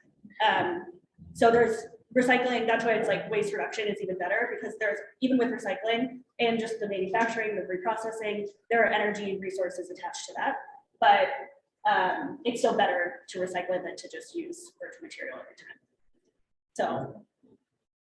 So there's recycling, that's why it's like waste reduction is even better, because there's, even with recycling and just the manufacturing, the reprocessing, there are energy resources attached to that. But it's still better to recycle it than to just use virgin material every time. So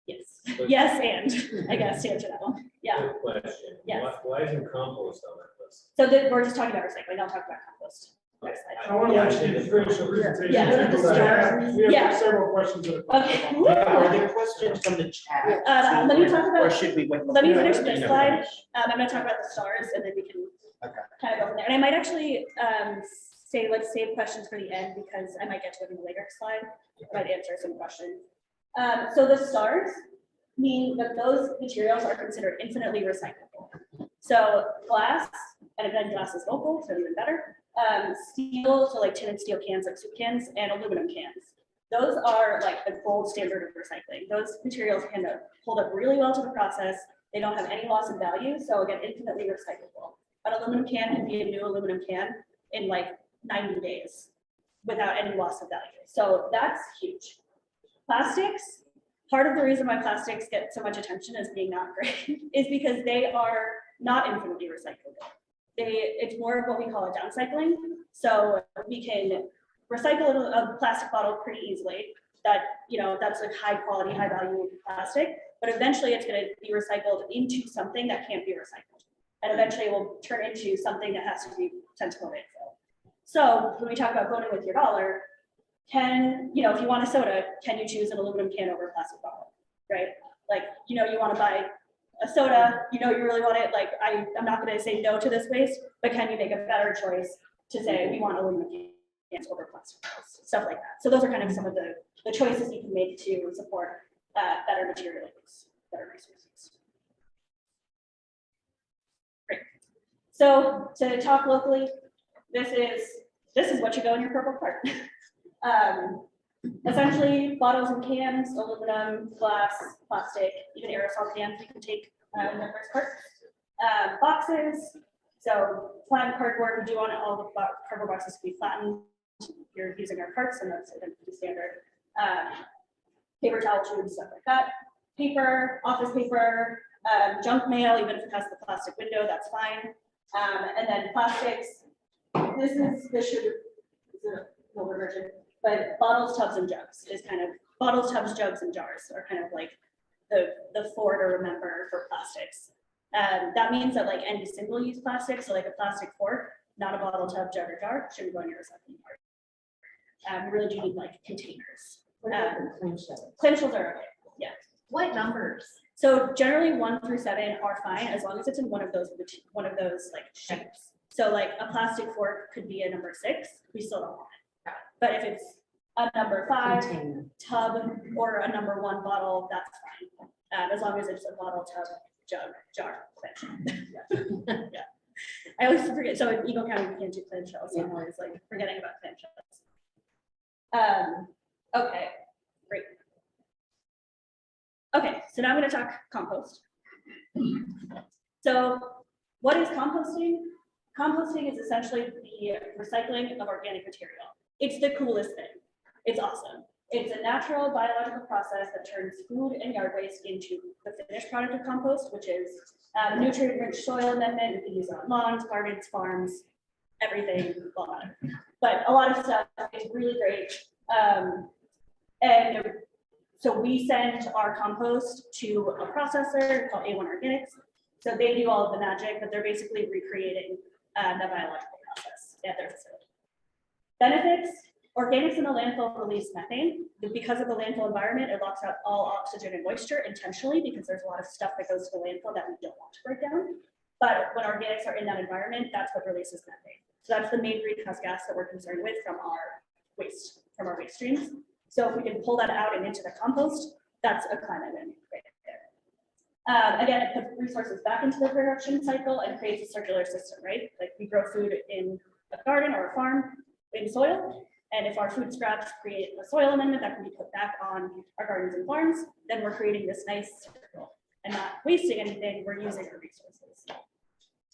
yes, yes, and I guess to answer that one. Yeah. Good question. Yes. Why isn't compost on that list? So we're just talking about recycling, I'll talk about compost. Next slide. I want to let you finish your presentation. Yeah. We have Yeah. several questions. That have Okay. come up. Are there questions from the chat? Let me talk about. Or should we wait? Let me finish this slide. I'm gonna talk about the stars and then we can kind of go from there. And I might actually say, let's save questions for the end because I might get to it in a later slide. I might answer some questions. So the stars mean that those materials are considered infinitely recyclable. So glass, and again, glass is local, so even better. Steel, so like tin and steel cans, like soup cans, and aluminum cans. Those are like the gold standard of recycling. Those materials can hold up really well to the process. They don't have any loss in value, so again, infinitely recyclable. An aluminum can can be a new aluminum can in like 90 days without any loss of value. So that's huge. Plastics, part of the reason why plastics get so much attention as being not great is because they are not infinitely recyclable. It's more of what we call a downcycling. So we can recycle a plastic bottle pretty easily. That, you know, that's like high quality, high value plastic, but eventually it's going to be recycled into something that can't be recycled. And eventually it will turn into something that has to be sent to landfill. So when we talk about voting with your dollar, if you want a soda, can you choose an aluminum can over a plastic bottle, right? Like, you want to buy a soda, you really want it, like, I'm not going to say no to this waste, but can you make a better choice to say we want aluminum cans over plastic bottles, stuff like that. So those are kind of some of the choices you can make to support better material use, better resources. Great. So to talk locally, this is what should go in your purple cart. Essentially, bottles and cans, aluminum, glass, plastic, even aerosol cans you can take in the first cart. Boxes, so flattened cardboard, we do want all the cardboard boxes to be flattened. If you're using our carts, and that's pretty standard. Paper towel tubes, stuff like that. Paper, office paper, junk mail, even if it has the plastic window, that's fine. And then plastics, this is a older version. But bottles, tubs, and jugs is kind of, bottles, tubs, jugs, and jars are kind of like the four to remember for plastics. That means that like any single-use plastic, so like a plastic fork, not a bottle, tub, jug, or jar, shouldn't go in your recycling cart. We really do need like containers. Clamshells are okay, yeah. What numbers? So generally 1 through 7 are fine as long as it's in one of those like shapes. So like a plastic fork could be a number 6, we still don't want it. But if it's a number 5 tub or a number 1 bottle, that's fine. As long as it's a bottle, tub, jug, jar, clamshell. Yeah. I always forget. So in Eagle County, we can't do clamshells. So I'm always like forgetting about clamshells. Okay, great. Okay, so now I'm going to talk compost. So what is composting? composting is essentially the recycling of organic material. It's the coolest thing. It's awesome. It's a natural biological process that turns food and yard waste into the finished product of compost, which is nutrient-rich soil amendment. You can use it on lawns, gardens, farms, everything. But a lot of stuff is really great. And so we send our compost to a processor called A1 Organics. So they do all of the magic, but they're basically recreating the biological process at their facility. Benefits: organics in the landfill release methane. Because of the landfill environment, it locks out all oxygen and moisture intentionally because there's a lot of stuff that goes to the landfill that we don't want to break down. But when organics are in that environment, that's what releases methane. So that's the main greenhouse gas that we're concerned with from our waste streams. So if we can pull that out and into the compost, that's a climate win right there. Again, it puts resources back into the production cycle and creates a circular system, right? Like we grow food in a garden or a farm in soil. And if our food scraps create a soil amendment that can be put back on our gardens and farms, then we're creating this nice circle and not wasting anything, we're using our resources.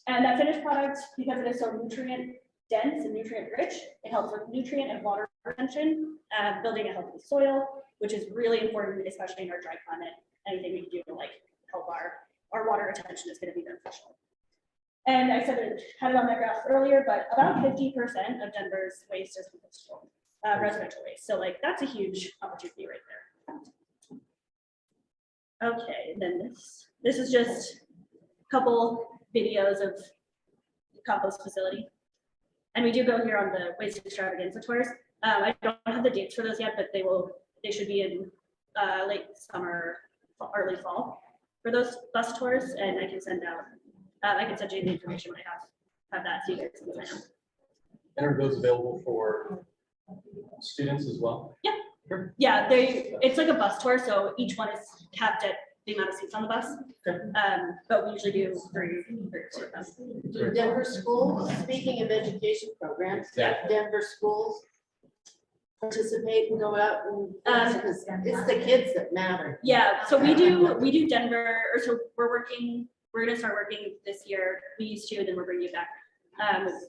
And that finished product, because it is so nutrient dense and nutrient rich, it helps with nutrient and water retention, building a healthy soil, which is really important, especially in our dry climate. Anything we can do to like help our water retention is going to be beneficial. And I said it had it on that graph earlier, but about 50% of Denver's waste is compostable, residential waste. So like that's a huge opportunity right there. Okay, and then this is just a couple videos of the compost facility. And we do go here on the waste extravaganza tours. I don't have the dates for those yet, but they should be in late summer, early fall for those bus tours. And I can send out, I can send you the information when I have that so you guys can sign up. And are those available for students as well? Yeah. Sure. Yeah, it's like a bus tour, so each one is capped at the amount of seats on the bus. But we usually do three of them. Do Denver schools, speaking of education programs, Denver schools participate and go out and, it's the kids that matter. Yeah, so we do Denver, or so we're gonna start working this year. We used to, then we're bringing it back.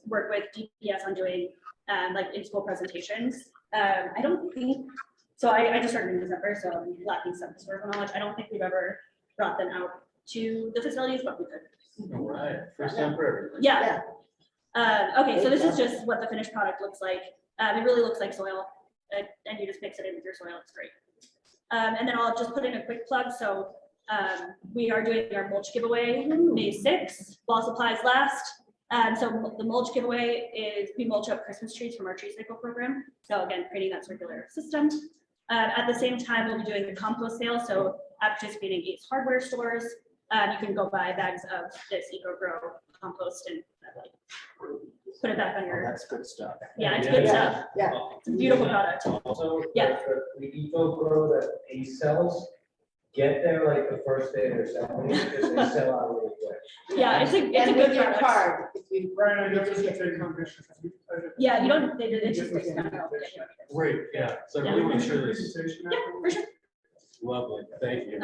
Work with DPS on doing like in-school presentations. I don't think, so I just started in December, so I'm lacking some historical knowledge. I don't think we've ever brought them out to the facilities, but we could. All right, first time for everything. Yeah. Okay, so this is just what the finished product looks like. It really looks like soil, and you just mix it in with your soil. It's great. And then I'll just put in a quick plug. So we are doing our mulch giveaway May 6th while supplies last. So the mulch giveaway is we mulch up Christmas trees from our tree cycle program. So again, creating that circular system. At the same time, we'll be doing the compost sale. So at participating Ace hardware stores, you can go buy bags of this EcoGrow compost and like put it back on your. Oh, that's good stuff. Yeah, it's good stuff. Yeah. It's a beautiful product. Also, Yeah. the EcoGrow that Ace sells, get there like the first day they're selling it, because they sell out really quick. Yeah, it's a And good with your product. card, if you. Brian, I know this is taking permission. Yeah, you don't, it's just like. Great, yeah, so I really want to share this. Presentation Yeah, for sure. Lovely, thank you.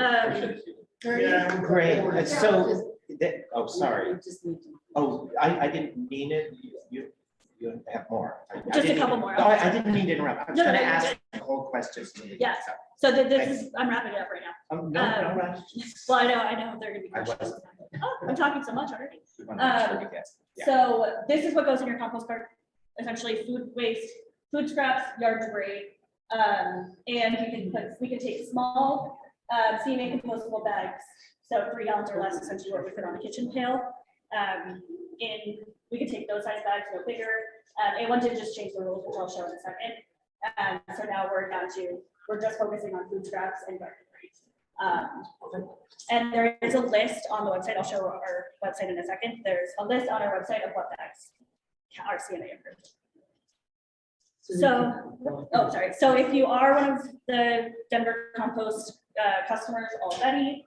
Yeah. Great. So, You sorry. just need to. Oh, I didn't mean it. You have more. I Just a didn't couple mean- more. No, I didn't mean to interrupt. I was No, trying to no, you're ask the whole questions. Yeah. So this is, I'm wrapping it up right now. No rush. Well, I know there are gonna be I questions. wasn't. Oh, I'm talking so much already. We want to make sure you get- yeah. So this is what goes in your compost cart, essentially food waste, food scraps, yard debris. And we can take small, CMA compostable bags, so 3 gallons or less, essentially what we put on a kitchen pail. We can take those size bags, no bigger. A1 did just change the rules, which I'll show in a second. So now we're just focusing on food scraps and yard debris. And there is a list on the website. I'll show our website in a second. There's a list on our website of what bags are CMA approved. So, oh, sorry. So if you are one of the Denver compost customers already,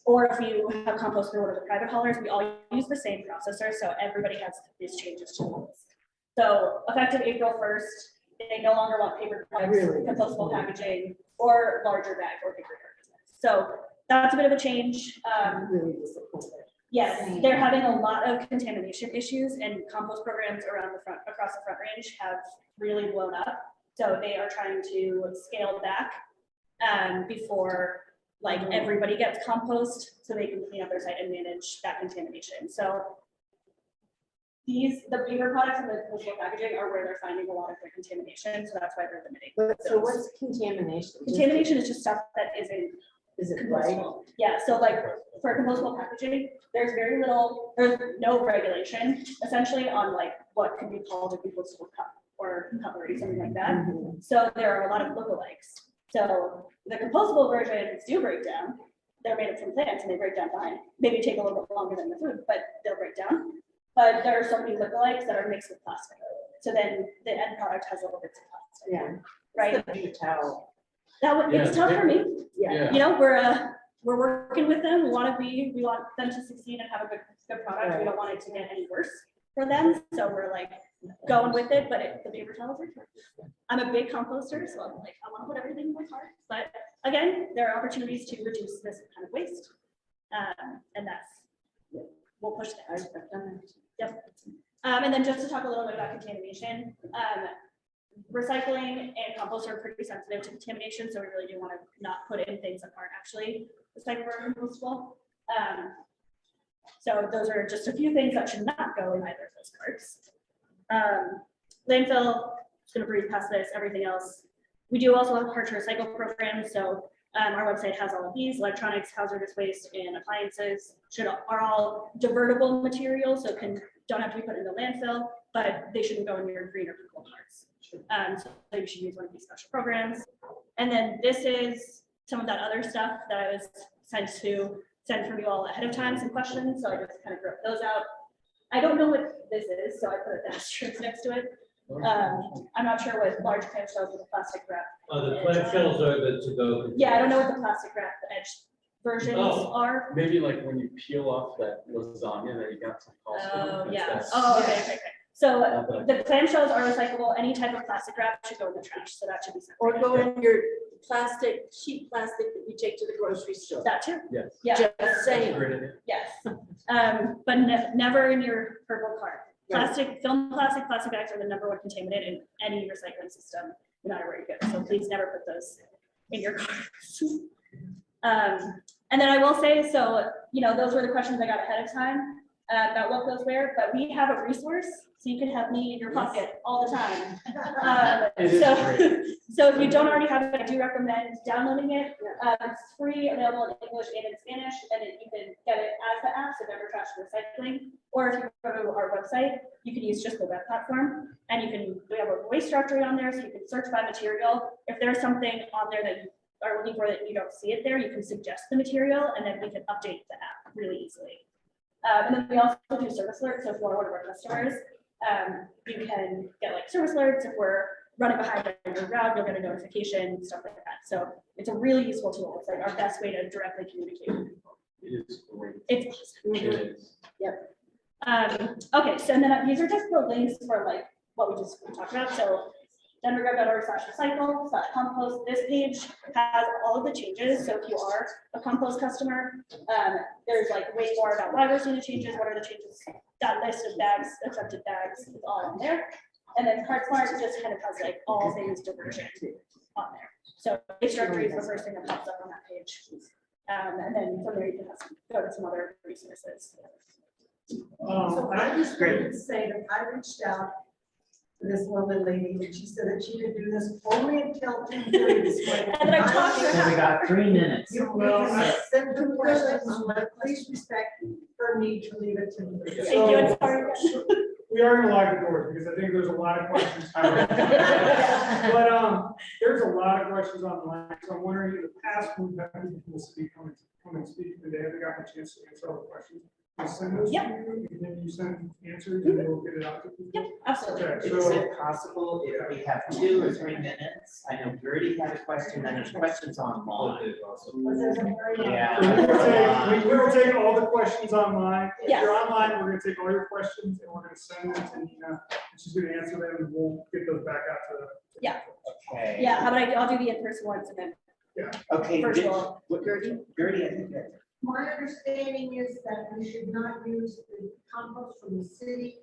or if you have compost through one of the private haulers, we all use the same processor. So everybody has these changes to the list. So effective April 1st, they no longer want paper products, compostable packaging, or larger bag or bigger yard. So that's a bit of a change. Really disappointed. Yes, they're having a lot of contamination issues, and compost programs around the front, across the Front Range have really blown up. So they are trying to scale back before like everybody gets compost, so they can clean up their site and manage that contamination. So the paper products and the compostable packaging are where they're finding a lot of their contamination, so that's why they're limiting. So what's contamination? Contamination is just stuff that isn't Is it right? compostable. Yeah, so like for compostable packaging, there's no regulation essentially on like what can be called a compostable cup or cutlery, something like that. So there are a lot of lookalikes. So the compostable versions do break down. They're made from plants and they break down fine. Maybe take a little bit longer than the food, but they'll break down. But there are so many lookalikes that are mixed with plastic. So then the end product has little bits of plastic. Yeah. Right? Paper towel. It's tough for me. Yeah. You know, we're working with them. We want them to succeed and have a good product. We don't want it to get any worse for them. So we're like going with it, but the paper towels are tough. I'm a big composter, so I'm like, I want to put everything in my cart. But again, there are opportunities to reduce this kind of waste. And we'll push that. Yep. And then just to talk a little bit about contamination, recycling and compost are pretty sensitive to contamination, so we really do want to not put in things that aren't actually recyclable or compostable. So those are just a few things that should not go in either of those carts. Landfill, just going to breeze past this, everything else. We do also have hard to recycle programs, so our website has all of these. Electronics, hazardous waste, and appliances are all divertible materials, so don't have to be put in the landfill, but they shouldn't go in your green or purple carts. So you should use one of these special programs. And then this is some of that other stuff that I was sent from you all ahead of time, some questions, so I just kind of wrote those out. I don't know what this is, so I put an asterisk next to it. I'm not sure what large clamshells with a plastic wrap. The clamshells are the to-go. Yeah, I don't know what the plastic wrap edge versions are. Maybe like when you peel off that lasagna that you got from Costco. Yeah. Okay. So the clamshells are recyclable. Any type of plastic wrap should go in the trash, so that should be separate. Or go in your cheap plastic that you take to the grocery store. That too. Yes. Yeah. Just saying. Yes. But never in your purple cart. Film plastic bags are the #1 contaminant in any recycling system, no matter where you go. So please never put those in your carts. And then I will say, so, those were the questions I got ahead of time about what goes where, but we have a resource, so you can have me in your pocket all the time. So if you don't already have it, I do recommend downloading it. It's free, available in English and in Spanish, and then you can get it as the app, so Never Trash Recycling. Or if you go to our website, you can use just the web platform, and we have a waste directory on there, so you can search by material. If there's something on there that you are looking for that you don't see it there, you can suggest the material, and then we can update the app really easily. And then we also do service alerts. So if you're one of our customers, you can get like service alerts. If we're running behind on your route, you'll get a notification, stuff like that. So it's a really useful tool. It's like our best way to directly communicate with people. It is great. It's awesome. It is. Yep. Okay, so and then these are just the links for like what we just talked about. So denvergov.org/recycle/compost. This page has all of the changes. So if you are a compost customer, there's like way more about why we're seeing the changes, what are the changes, that list of bags, accepted bags, is all on there. And then CartSmart just kind of has like all things diversion on there. So waste directory is the first thing that pops up on that page. And then from there you can go to some other resources. So I just wanted to say that I reached out to this lovely lady, and she said that she could do this only until 10:30 this morning. And then I talked to her. So we got 3 minutes. You will send the questions, but please respect her need to leave it to me. Thank you, and sorry. We are gonna lock the doors because I think there's a lot of questions. But there's a lot of questions online, so I'm wondering in the past, we've had people come and speak today, they got a chance to answer all the questions. I'll send those to you, and then you send answers and we'll get it out to people. Yep, absolutely. Okay, Is so it possible if we have 2 or 3 minutes? I know Gertie had a question, and there's questions online. Yeah. we will take all the questions online. If Yes. you're online, we're gonna take all your questions and we're gonna send them to Nina, and she's gonna answer them, and we'll get those back out to them. Yeah. Okay. Yeah, how about I'll do the in-person ones and then Yeah. Okay. virtual. Gertie, I think My understanding is that we should not use the compost from the city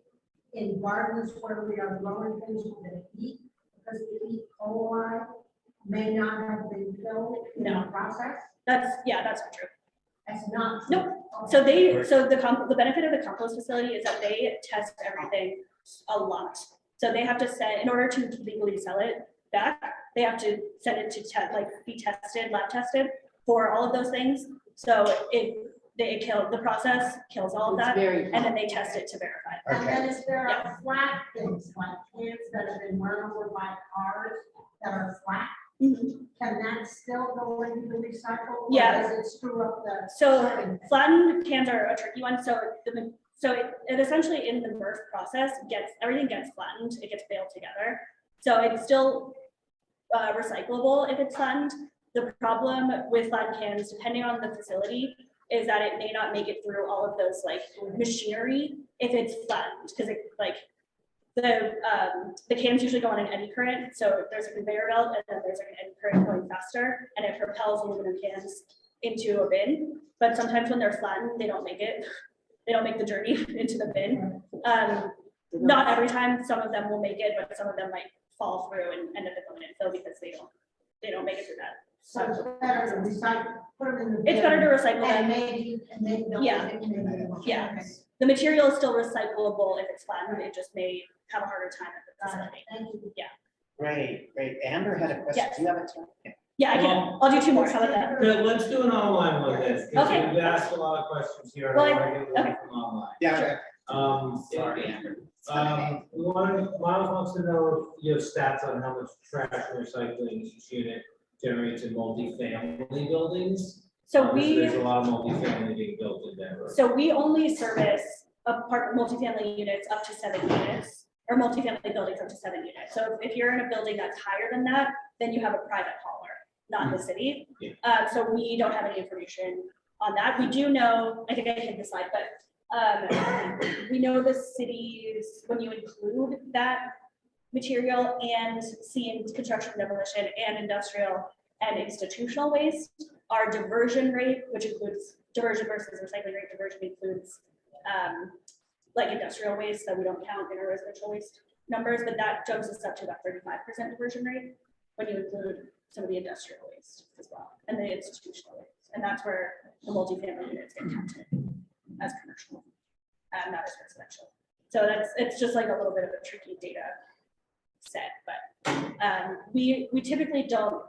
in gardens where we are growing things we're gonna eat, because the E. coli may not have been killed in the process. That's not true. That's not. Nope. So the benefit of the compost facility is that they test everything a lot. So they have to send, in order to legally sell it back, they have to send it to be tested, lab tested for all of those things. So the process kills all of that, and then they test it to verify. And then is there are flat things, like cans that have been run over by cars that are flat? Can that still go into the recycle? Or Yeah. does it screw up the? So flattened cans are a tricky one. So it essentially in the birth process everything gets flattened, it gets baled together. So it's still recyclable if it's flattened. The problem with flattened cans, depending on the facility, is that it may not make it through all of those machinery if it's flattened, because the cans usually go on an eddy current. So there's a conveyor belt and then there's an eddy current going faster, and it propels aluminum cans into a bin. But sometimes when they're flattened, they don't make it. They don't make the journey into the bin. Not every time. Some of them will make it, but some of them might fall through and end up in the landfill because they don't make it through that. So it's better to recycle, put them in the. It's bin better to recycle and them. maybe don't Yeah. make it. Yeah. The material is still recyclable if it's flattened. It just may have a harder time at the facility. Yeah. Great. Amber had a question. Yes. Do you have a time? Yeah, I can. I'll do 2 more. How about that? Good, let's do an online one then, because Okay. we asked a lot of questions here. Well, I want to get one okay. from online. Yeah. Sorry, Amber. Miles wants to know if you have stats on how much trash and recycling each unit generates in multifamily buildings. So There's a lot of multifamily being built in Denver. So we only service multifamily units up to 7 units, or multifamily buildings up to 7 units. So if you're in a building that's higher than that, then you have a private hauler, not the city. So we don't have any information on that. We do know, I think I hit the slide, but we know the cities, when you include that material and seeing construction, demolition, and industrial and institutional waste, our diversion rate, which includes diversion versus recycling rate, diversion includes industrial waste that we don't count in our residential waste numbers, but that jumps us up to about 35% diversion rate when you include some of the industrial waste as well, and the institutional waste. And that's where the multifamily units get counted as commercial, not as residential. So it's just like a little bit of a tricky data set, but we typically don't.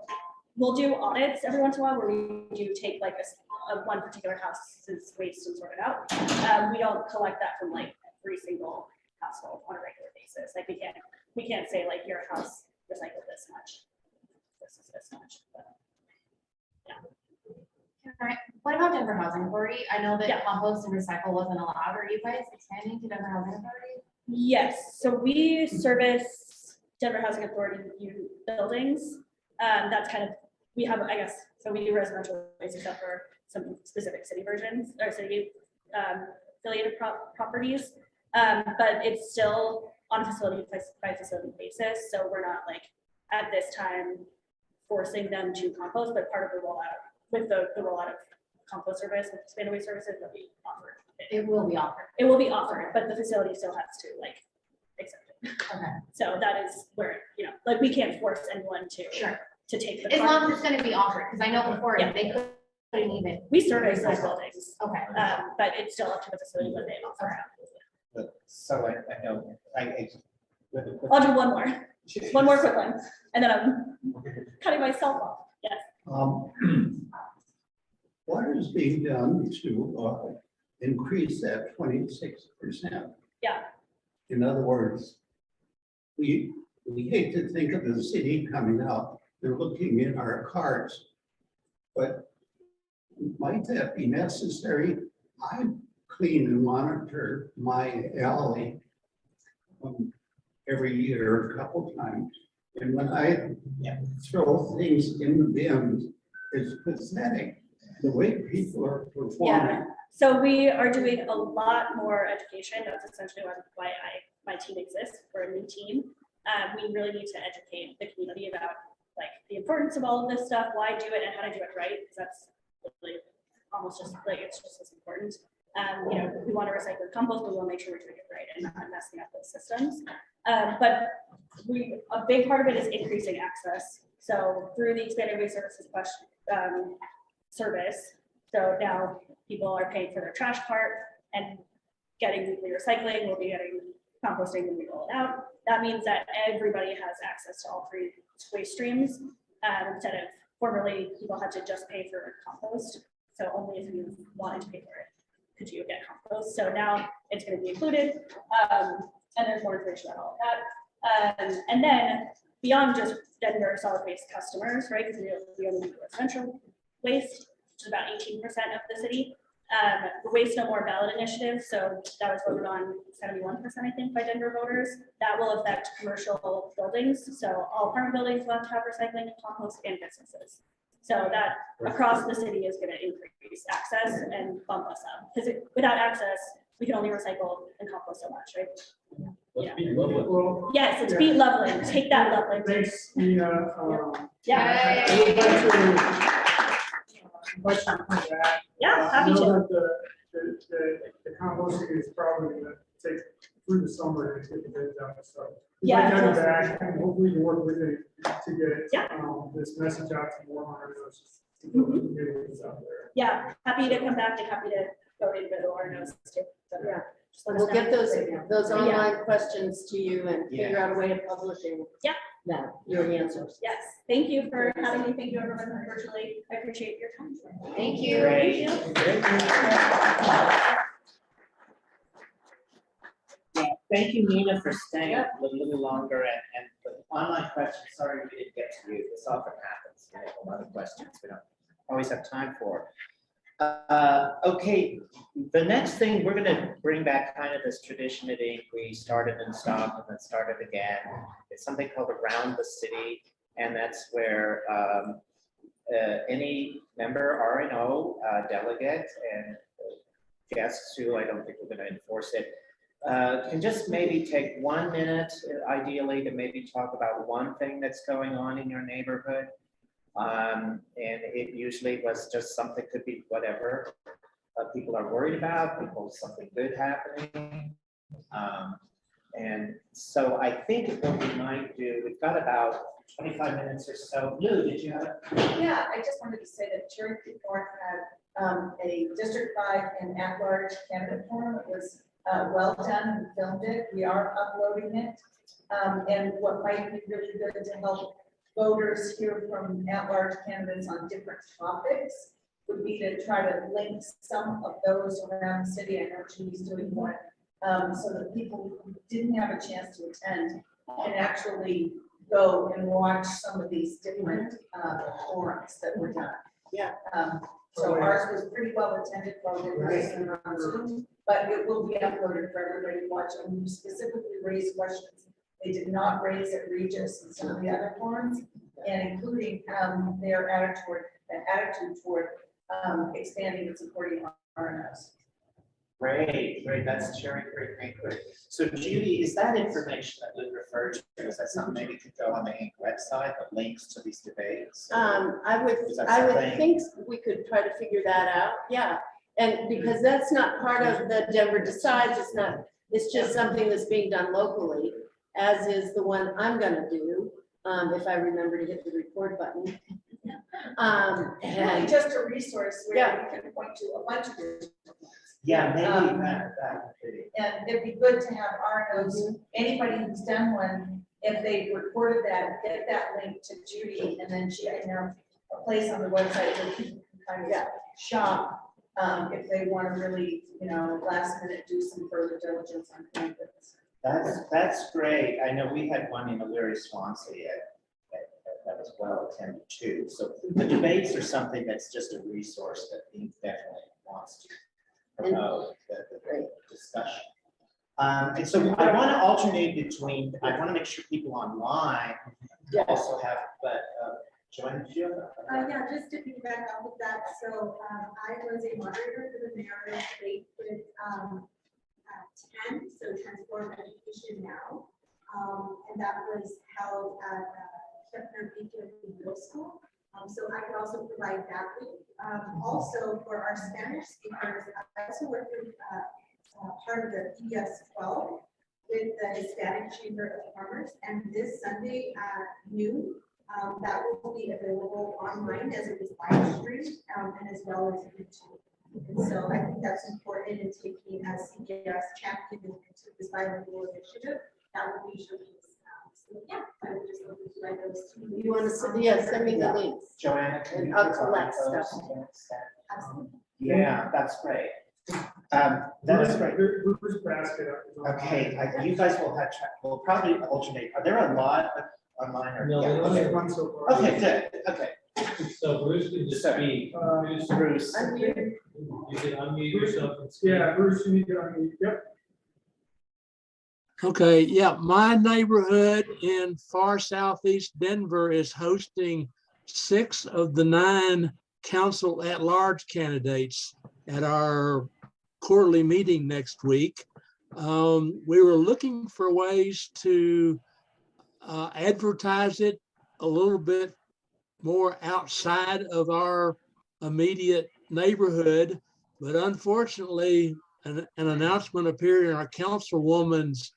We'll do audits every once in a while where we do take one particular house's waste and sort it out. We don't collect that from every single household on a regular basis. We can't say your house recycled this much. This is this much. But, yeah. All right. What about Denver Housing Authority? I know that compost and recycle wasn't allowed. Are you guys expanding to Denver Housing Authority? Yes. So we service Denver Housing Authority buildings. That's kind of, we have, I guess, so we do residential waste except for some specific city versions or city affiliated properties. But it's still on facility by facility basis. So we're not at this time forcing them to compost, but part of the rollout with the rollout of compost service with expanded waste services that we offer. It will be offered. It will be offered, but the facility still has to accept it. Okay. So that is where, we can't force anyone to take the. As long as it's going to be offered, because I know before they couldn't even. We service those buildings. Okay. But it's still up to the facility when they offer. So I know, I'll do one more. One more quick one, and then I'm cutting myself off. Yes. What is being done to increase that 26%? Yeah. In other words, we hate to think of the city coming out and looking in our carts, but might that be necessary? I clean and monitor my alley every year, a couple times. And when I throw things in the bins, it's pathetic, the way people are performing. Yeah. So we are doing a lot more education. That's essentially why my team exists. We're a new team. We really need to educate the community about the importance of all of this stuff, why do it and how to do it right, because that's really almost just like, it's just as important. You know, we want to recycle compost, but we want to make sure we're doing it right and not messing up those systems. But a big part of it is increasing access. So through the expanded waste services service, so now people are paying for their trash cart and getting weekly recycling. We'll be getting composting when we roll it out. That means that everybody has access to all three waste streams, instead of formerly people had to just pay for compost. So only if you wanted to pay for it could you get compost. So now it's going to be included, and there's more information about all of that. And then beyond just Denver solid waste customers, right? Because we only do residential waste, which is about 18% of the city. The Waste No More ballot initiative, so that was voted on 71%, I think, by Denver voters. That will affect commercial buildings. So all apartment buildings will have to have recycling and compost, and businesses. So that across the city is going to increase access and bump us up. Because without access, we can only recycle and compost so much, right? Let's be lovely. Well, Yes, it's beat Loveland. Take that, Loveland. thanks, Nina. Yeah. I would like to, question for that. Yeah, I happy know to. that the composting is probably gonna take through the summer to get the bids out, so. Yeah, Kind of totally. back, and hopefully you work with it to get, Yeah. this message out to more hunters. To Mhm. get it out there. Yeah, happy to come back and happy to go into the ordinance too. So, Yeah. just let us We'll know. get those Yeah. online questions to you and figure Yeah. out a way of publishing. Yeah. That, your answers. Yes, thank you for having me. Thank you everyone virtually. I appreciate your time. Thank you. Great. Yeah, thank you, Nina, for staying a little longer and the online questions, sorry we didn't get to you. This often happens. We have a lot of questions we don't always have time for. Okay, the next thing, we're gonna bring back kind of this tradition at Inc. We started and stopped and then started again. It's something called Around the City, and that's where any member, RNO, delegate, and guests who, I don't think we're gonna enforce it, can just maybe take 1 minute, ideally, to maybe talk about one thing that's going on in your neighborhood. And it usually was just something, could be whatever people are worried about, something good happening. And so I think what we might do, we've got about 25 minutes or so. Lou, did you have? Yeah, I just wanted to say that Cherry Creek North had a District 5 and at-large candidate forum. It was well done and filmed it. We are uploading it. And what might be really good to help voters hear from at-large candidates on different topics would be to try to link some of those around the city. I know Julie's doing one, so that people who didn't have a chance to attend can actually go and watch some of these different forums that were done. Yeah. So ours was pretty well attended while we were listening on Zoom, but it will be uploaded for everybody to watch. And we specifically raised questions they did not raise at Regis and some of the other forums, and including their attitude toward expanding and supporting RNOs. Great, that's Cherry Creek Neighborhood. So Judy, is that information that Lou referred to, is that something maybe could go on the Inc. website, the links to these debates? I would Is that something- think we could try to figure that out, yeah. And because that's not part of the Denver Decides, it's just something that's being done locally, as is the one I'm gonna do, if I remember to hit the record button. And really just a resource where Yeah. you can point to a bunch of different ones. Yeah, maybe Um, that would be. And it'd be good to have RNOs, anybody who's done one, if they recorded that, get that link to Judy, and then she can have a place on the website where people can kind of shop, if they want to really, last minute do some further diligence on candidates. That's great. I know we had one in Elyria Swansea that was well attended too. So the debates are something that's just a resource that Inc. definitely wants to promote the discussion. And so I want to alternate between, I want to make sure people online also have, but Joanne, did you have? Yeah, just to piggyback off of that, so I was a moderator for the mayor's debate with 10, so Transform Education Now, and that was held at Kepner Beacon Middle School. So I could also provide that link. Also, for our Spanish speakers, I also work with part of the PS12 with the Hispanic Chamber of Commerce. And this Sunday at noon, that will be available online as it was live streamed and as well as YouTube. And so I think that's important in taking as CPS championing into this bilingual initiative. That will be showcased. So yeah, I would just love to provide those two. You want to, yeah, send me the links. Joanna, can And you I'll provide collect those? stuff. Absolutely. Yeah, that's great. That is great. Bruce Basket. Okay, you guys will have, we'll probably alternate. Are there a lot online or? No, Yeah, there's okay. only one so far. Okay, good, okay. So Bruce can just speak. Bruce. Unmute. You can unmute yourself and speak. Yeah, Bruce, you need to unmute. Yep. Okay, yeah, my neighborhood in far southeast Denver is hosting 6 of the 9 council at-large candidates at our quarterly meeting next week. We were looking for ways to advertise it a little bit more outside of our immediate neighborhood, but unfortunately, an announcement appeared in our councilwoman's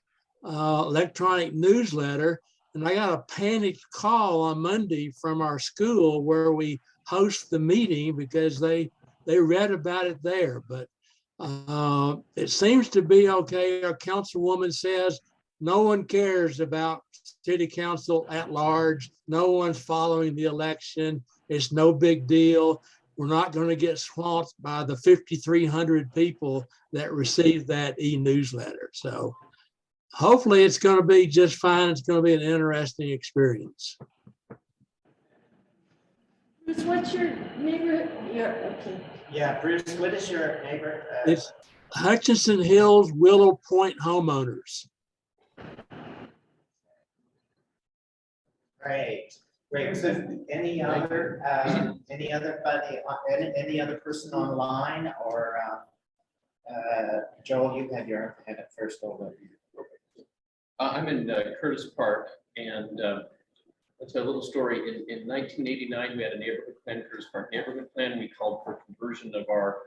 electronic newsletter, and I got a panicked call on Monday from our school where we host the meeting because they read about it there. But it seems to be okay. Our councilwoman says no one cares about city council at large. No one's following the election. It's no big deal. We're not going to get swamped by the 5,300 people that received that e-newsletter. So hopefully it's going to be just fine. It's going to be an interesting experience. Bruce, what's your neighborhood? Okay. Yeah, Bruce, what is your neighbor? It's Hutchinson Hills Willow Point homeowners. Great, great. So any other any other person online or Joel, you had your hand up first over. I'm in Curtis Park, and I'll tell a little story. In 1989, we had a neighborhood plan, Curtis Park neighborhood plan. We called for conversion of our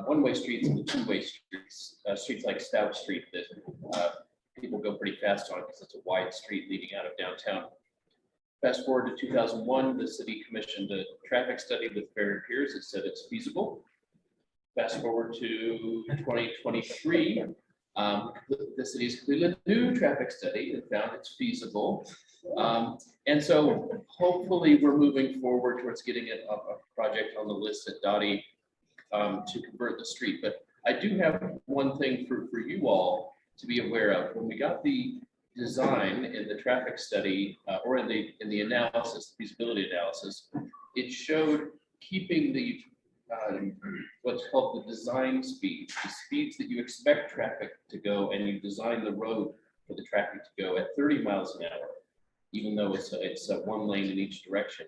one-way streets into two-way streets, streets like Stout Street that people go pretty fast on because it's a wide street leading out of downtown. Fast forward to 2001, the city commissioned a traffic study with Barry Pierce that said it's feasible. Fast forward to 2023, the city's completed a new traffic study and found it's feasible. And so hopefully we're moving forward towards getting a project on the list at DOTI to convert the street. But I do have one thing for you all to be aware of. When we got the design in the traffic study or in the analysis, feasibility analysis, it showed keeping the what's called the design speeds, the speeds that you expect traffic to go, and you design the road for the traffic to go at 30 miles an hour, even though it's one lane in each direction.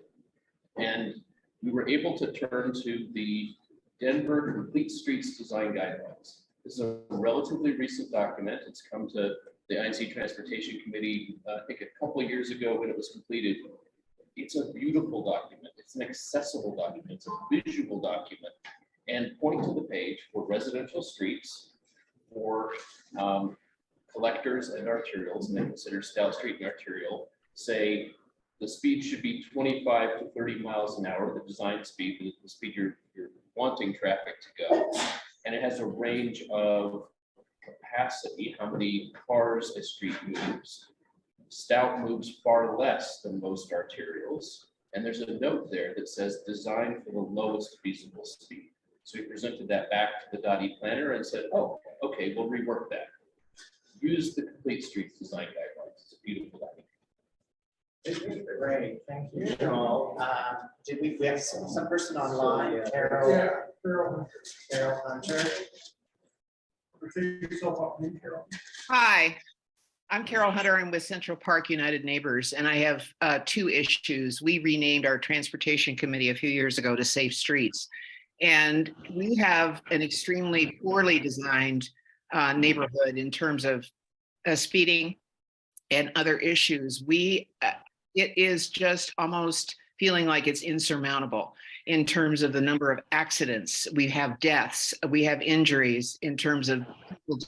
And we were able to turn to the Denver Complete Streets Design Guidelines. This is a relatively recent document. It's come to the INC Transportation Committee, I think a couple of years ago when it was completed. It's a beautiful document. It's an accessible document. It's a visual document, and point to the page for residential streets, for collectors and arterials, and they consider Stout Street and arterial, say the speed should be 25 to 30 miles an hour, the design speed, the speed you're wanting traffic to go. And it has a range of capacity, how many cars a street moves. Stout moves far less than most arterials. And there's a note there that says design for the lowest feasible speed. So we presented that back to the DOTI planner and said, oh, okay, we'll rework that. Use the Complete Streets Design Guidelines. It's a beautiful document. Great, thank you, Joel. Did we have some person online? Carol. Yeah, Carol. Carol Hunter. Take yourself off mute, Carol. Hi, I'm Carol Hunter. I'm with Central Park United Neighbors, and I have 2 issues. We renamed our transportation committee a few years ago to Safe Streets, and we have an extremely poorly designed neighborhood in terms of speeding and other issues. It is just almost feeling like it's insurmountable in terms of the number of accidents. We have deaths, we have injuries in terms of people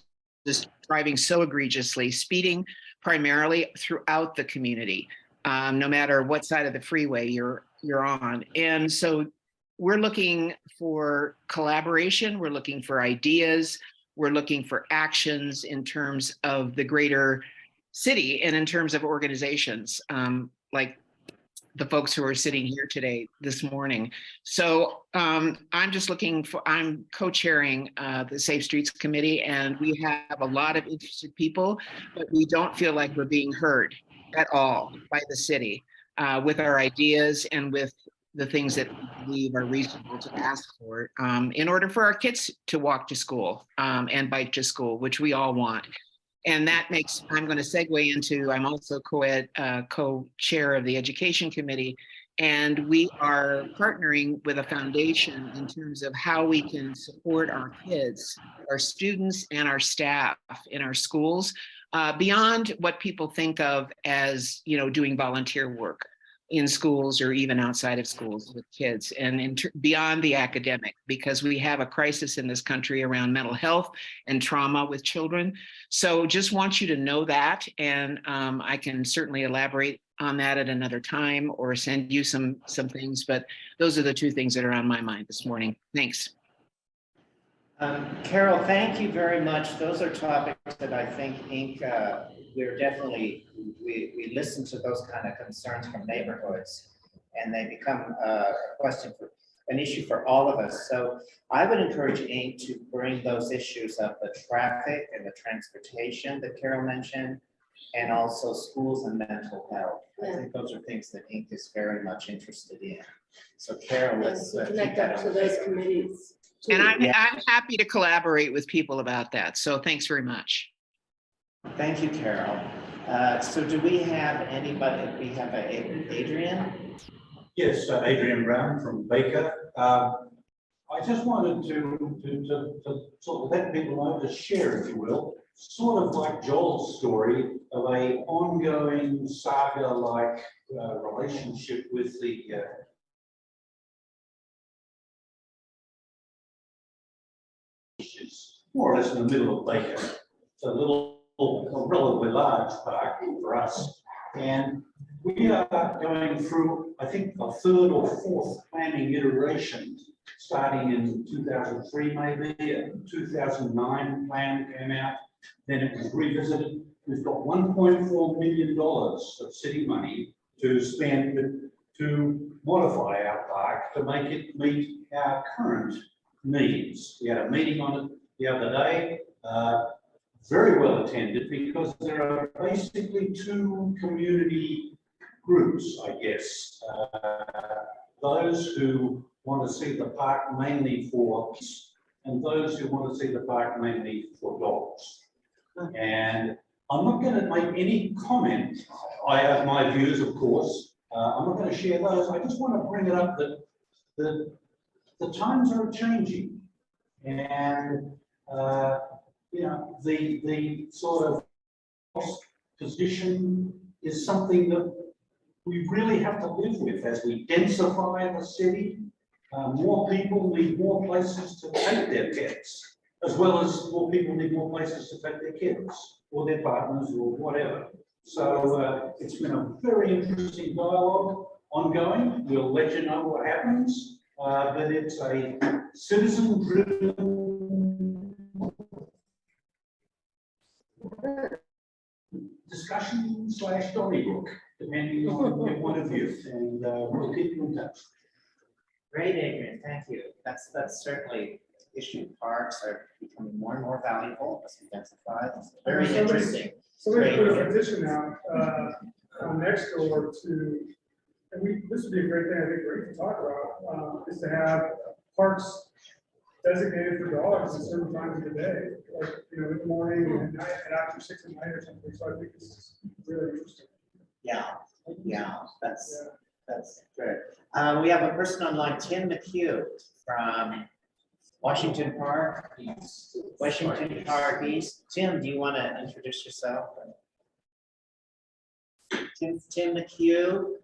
just driving so egregiously, speeding primarily throughout the community, no matter what side of the freeway you're on. And so we're looking for collaboration, we're looking for ideas, we're looking for actions in terms of the greater city and in terms of organizations, like the folks who are sitting here today, this morning. So I'm co-chairing the Safe Streets Committee, and we have a lot of interested people, but we don't feel like we're being heard at all by the city with our ideas and with the things that we believe are reasonable to ask for in order for our kids to walk to school and bike to school, which we all want. And that makes, I'm going to segue into, I'm also co-chair of the Education Committee, and we are partnering with a foundation in terms of how we can support our kids, our students, and our staff in our schools beyond what people think of as, doing volunteer work in schools or even outside of schools with kids, and beyond the academic, because we have a crisis in this country around mental health and trauma with children. So just want you to know that, and I can certainly elaborate on that at another time or send you some things, but those are the two things that are on my mind this morning. Thanks. Carol, thank you very much. Those are topics that I think we're definitely, we listen to those kind of concerns from neighborhoods, and they become an issue for all of us. So I would encourage Inc. to bring those issues of the traffic and the transportation that Carol mentioned, and also schools and mental health. I think those are things that Inc. is very much interested in. So Carol, let's connect up to those committees. And I'm happy to collaborate with people about that. So thanks very much. Thank you, Carol. So do we have anybody? We have Adrian? Yes, Adrian Brown from Baker. I just wanted to sort of let people know, to share, if you will, sort of like Joel's story of a ongoing saga-like relationship with the more or less in the middle of Baker. It's a relatively large park for us. And we are going through, I think, a third or fourth planning iteration, starting in 2003 maybe, a 2009 plan came out, then it was revisited. We've got $1.4 million of city money to spend to modify our park to make it meet our current needs. We had a meeting on it the other day, very well attended, because there are basically two community groups, I guess. Those who want to see the park mainly for peace, and those who want to see the park mainly for dogs. And I'm not going to make any comment. I have my views, of course. I'm not going to share those. I just want to bring it up that the times are changing, and the sort of position is something that we really have to live with as we densify the city. More people need more places to take their pets, as well as more people need more places to take their kids or their partners or whatever. So it's been a very interesting dialogue ongoing. We'll let you know what happens, but it's a citizen-driven discussion / storybook, depending on your point of view, and we'll keep you in touch. Great, Adrian, thank you. That's certainly issue. Parks are becoming more and more valuable as we densify. It's very interesting. Somebody put a petition out next door to, and this would be a great thing, I think, great to talk about, is to have parks designated for dogs at certain times of the day, like, in the morning and night, and after 6 at night or something. So I think this is really interesting. Yeah, that's good. We have a person online, Tim McHugh from Washington Park East. Tim, do you want to introduce yourself? Tim McHugh.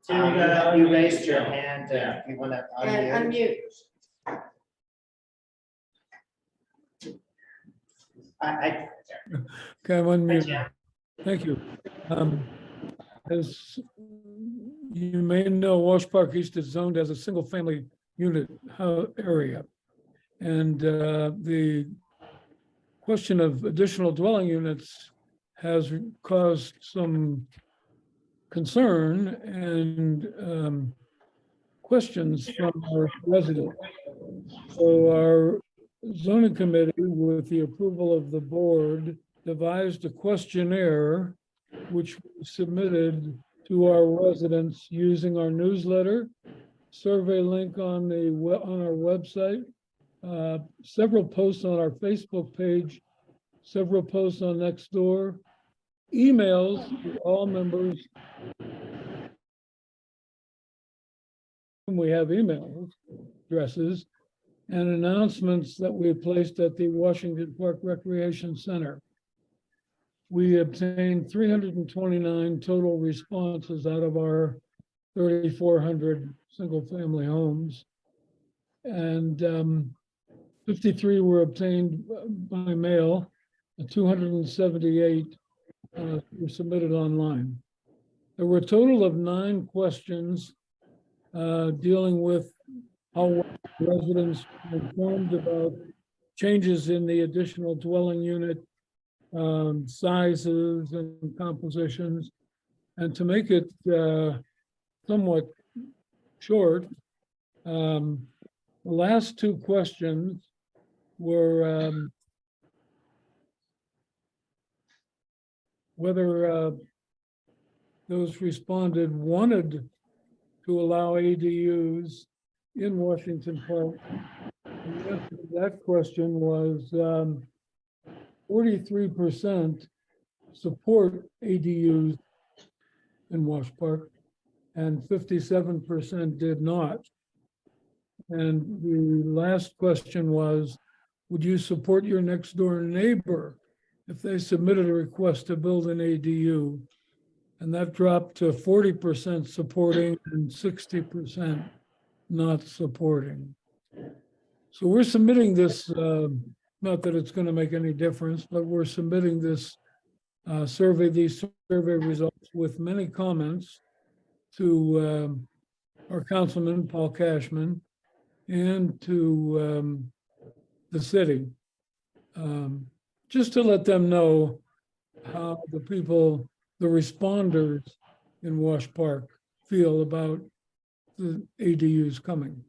Tim, you gotta You unmute raised your yourself. hand, Yeah. if you want to And unmute. unmute. I, Okay, I'm unmuted. Jim. Thank you. As you may know, Walsh Park East is zoned as a single-family unit area. And the question of additional dwelling units has caused some concern and questions from our residents. So our zoning committee, with the approval of the board, devised a questionnaire which we submitted to our residents using our newsletter, survey link on our website, several posts on our Facebook page, several posts on Nextdoor, emails to all members. We have email addresses and announcements that we placed at the Washington Park Recreation Center. We obtained 329 total responses out of our 3,400 single-family homes. And 53 were obtained by mail, and 278 were submitted online. There were a total of 9 questions dealing with how residents were informed about changes in the additional dwelling unit sizes and compositions. And to make it somewhat short, the last 2 questions were whether those responded wanted to allow ADUs in Washington Park. And the answer to that question was 43% support ADUs in Wash Park and 57% did not. And the last question was, would you support your next door neighbor if they submitted a request to build an ADU? And that dropped to 40% supporting and 60% not supporting. So we're submitting this, not that it's going to make any difference, but we're submitting this these survey results with many comments to our councilman, Paul Cashman, and to the city, just to let them know how the people, the responders in Wash Park feel about the ADUs coming.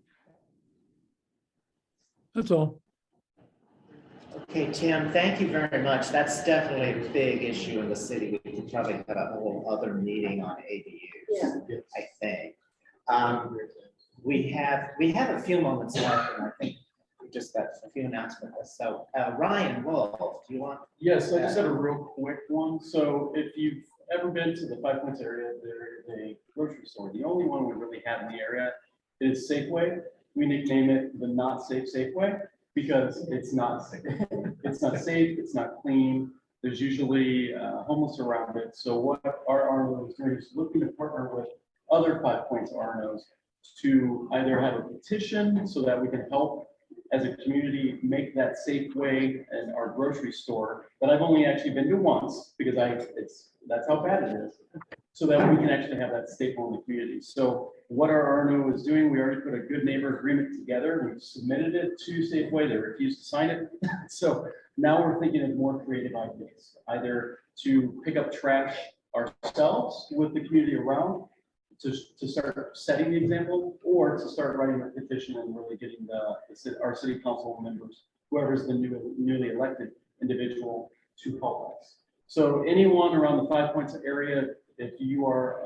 That's all. Okay, Tim, thank you very much. That's definitely a big issue in the city. We could probably have a whole other meeting on ADUs, I think. We have a few moments left, and I think we just got a few announcements. So Ryan Wolf, do you want? Yes, I just had a real quick one. So if you've ever been to the Five Points area, there is a grocery store. The only one we really have in the area is Safeway. We nickname it the not safe Safeway because it's not safe. It's not safe, it's not clean. There's usually homeless around it. So what our RNO is doing is looking to partner with other 5 Points RNOs to either have a petition so that we can help as a community make that Safeway and our grocery store that I've only actually been to once because that's how bad it is, so that we can actually have that staple in the community. So what our RNO is doing, we already put a good neighbor agreement together. We've submitted it to Safeway. They refused to sign it. So now we're thinking of more creative ideas, either to pick up trash ourselves with the community around, to start setting the example, or to start writing a petition and really getting our city council members, whoever's the newly elected individual, to help us. So anyone around the 5 Points area, if you are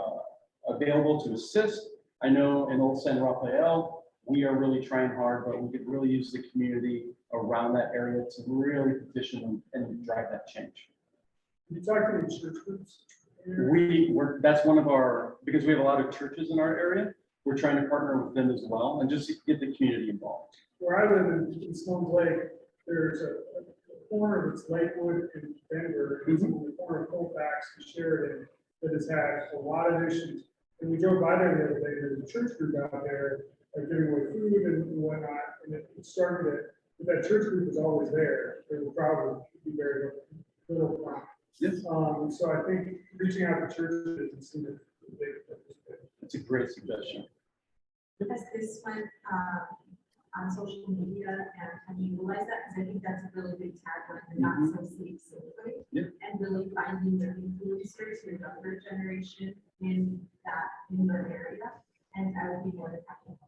available to assist, I know in Old San Rafael, we are really trying hard, but we could really use the community around that area to really petition and drive that change. You talking to church groups? That's one of our, because we have a lot of churches in our area, we're trying to partner with them as well and just get the community involved. Where I live in Sloan Lake, there's a corner that's Lakewood and Denver, and it's in the corner of Colfax and Sheridan that has had a lot of issues. And we drove by there the other day, there's a church group out there, like giving away food and whatnot, and it started at, if that church group was always there, there would probably be very little fun. Yes. So I think reaching out to churches and seeing if they. That's a great suggestion. Has this went on social media and have you realized that? Because I think that's a really big tagline, the not so safe safely. Yeah. And really finding the influencers, your younger generation in their area. And I would be more than happy.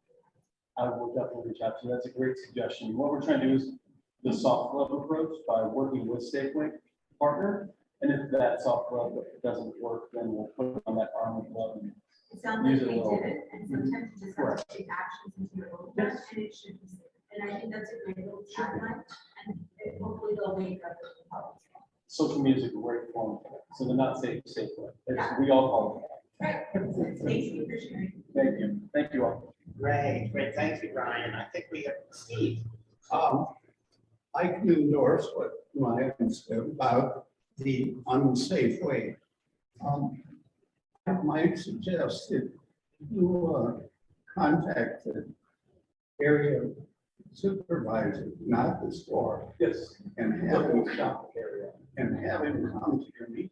I will definitely reach out to you. That's a great suggestion. What we're trying to do is the soft glove approach by working with Safeway partner. And if that soft glove doesn't work, then we'll put it on that armor glove and It sounds use like it a we little. did it, and sometimes you just have to take actions into your own life, and it should be safe. And I think that's a great little tagline, and hopefully they'll wake up with the public. Social media is a great form for that. So they're not safe, Safeway. We all call it Right. Thank you for sharing. that. Thank you. Thank you all. Great, great. Thank you, Brian. I think we have Steve. I can endorse what Ryan said about the unsafe way. I might suggest that you contact the area supervisor, not the store. Yes. And have him shop area and have him come to your meeting.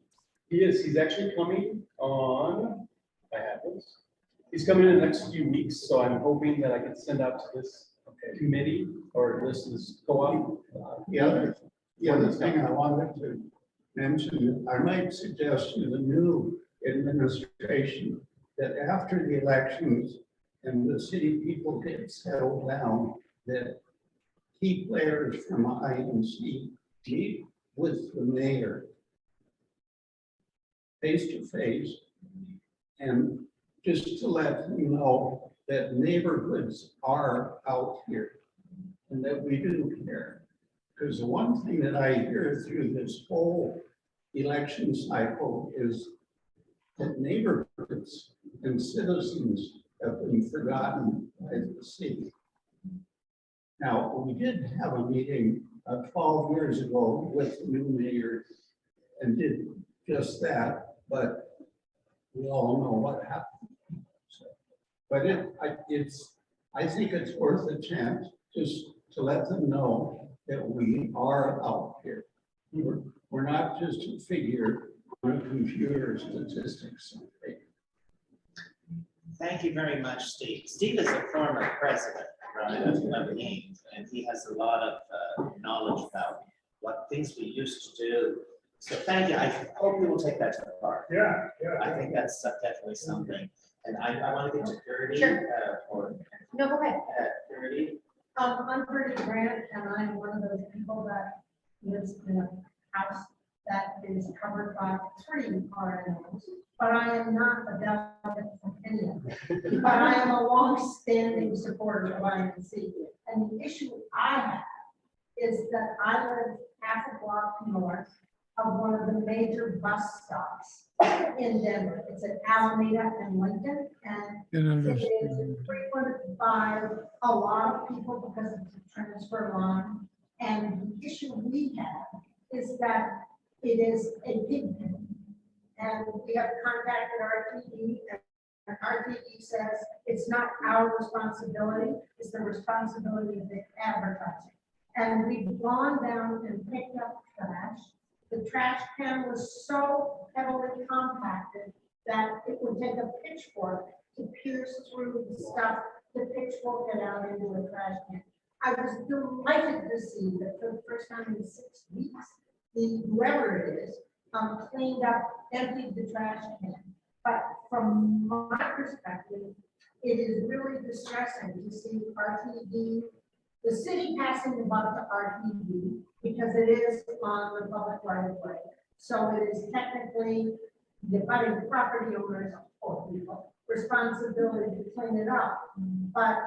He is. He's actually coming on, I have this. He's coming in the next few weeks, so I'm hoping that I can send out to this committee or this co-op. The other thing I wanted to mention, I might suggest to the new administration that after the elections and the city people get settled down, that key players from INC meet with the mayor face to face and just to let them know that neighborhoods are out here and that we do care. Because the one thing that I hear through this whole election cycle is that neighborhoods and citizens have been forgotten by the city. Now, we did have a meeting 12 years ago with the new mayor and did just that, but we all know what happened. So, but I think it's worth a chance just to let them know that we are out here. We're not just a figure on a computer statistics. Thank you very much, Steve. Steve is a former president, right, of Ames, and he has a lot of knowledge about what things we used to do. So thank you. I hope we will take that to heart. Yeah, yeah. I think that's definitely something. And I want to get to Gertie. Sure. Or No, go ahead. Gertie. I'm Bertie Grant, and I'm one of those people that lives in a house that is covered by 3 RNOs, but I am not a delegate from any of them. But I am a long-standing supporter of INC. And the issue I have is that I live half a block north of one of the major bus stops in Denver. It's at Alameda and Lincoln, and it is frequented by a lot of people because it's a transfer line. And the issue we have is that it is a big thing. And we have contacted RTD, and RTD says it's not our responsibility, it's the responsibility of the advertiser. And we've gone down and picked up trash. The trash can was so heavily compacted that it would take a pitchfork to pierce through the stuff, the pitchfork it out into a trash can. I was delighted to see that for the first time in 6 weeks, whoever it is, cleaned up, emptied the trash can. But from my perspective, it is really distressing to see RTD, the city passing the buck to RTD because it is on the public right of way. So it is technically the abutting property owners or people responsibility to clean it up. But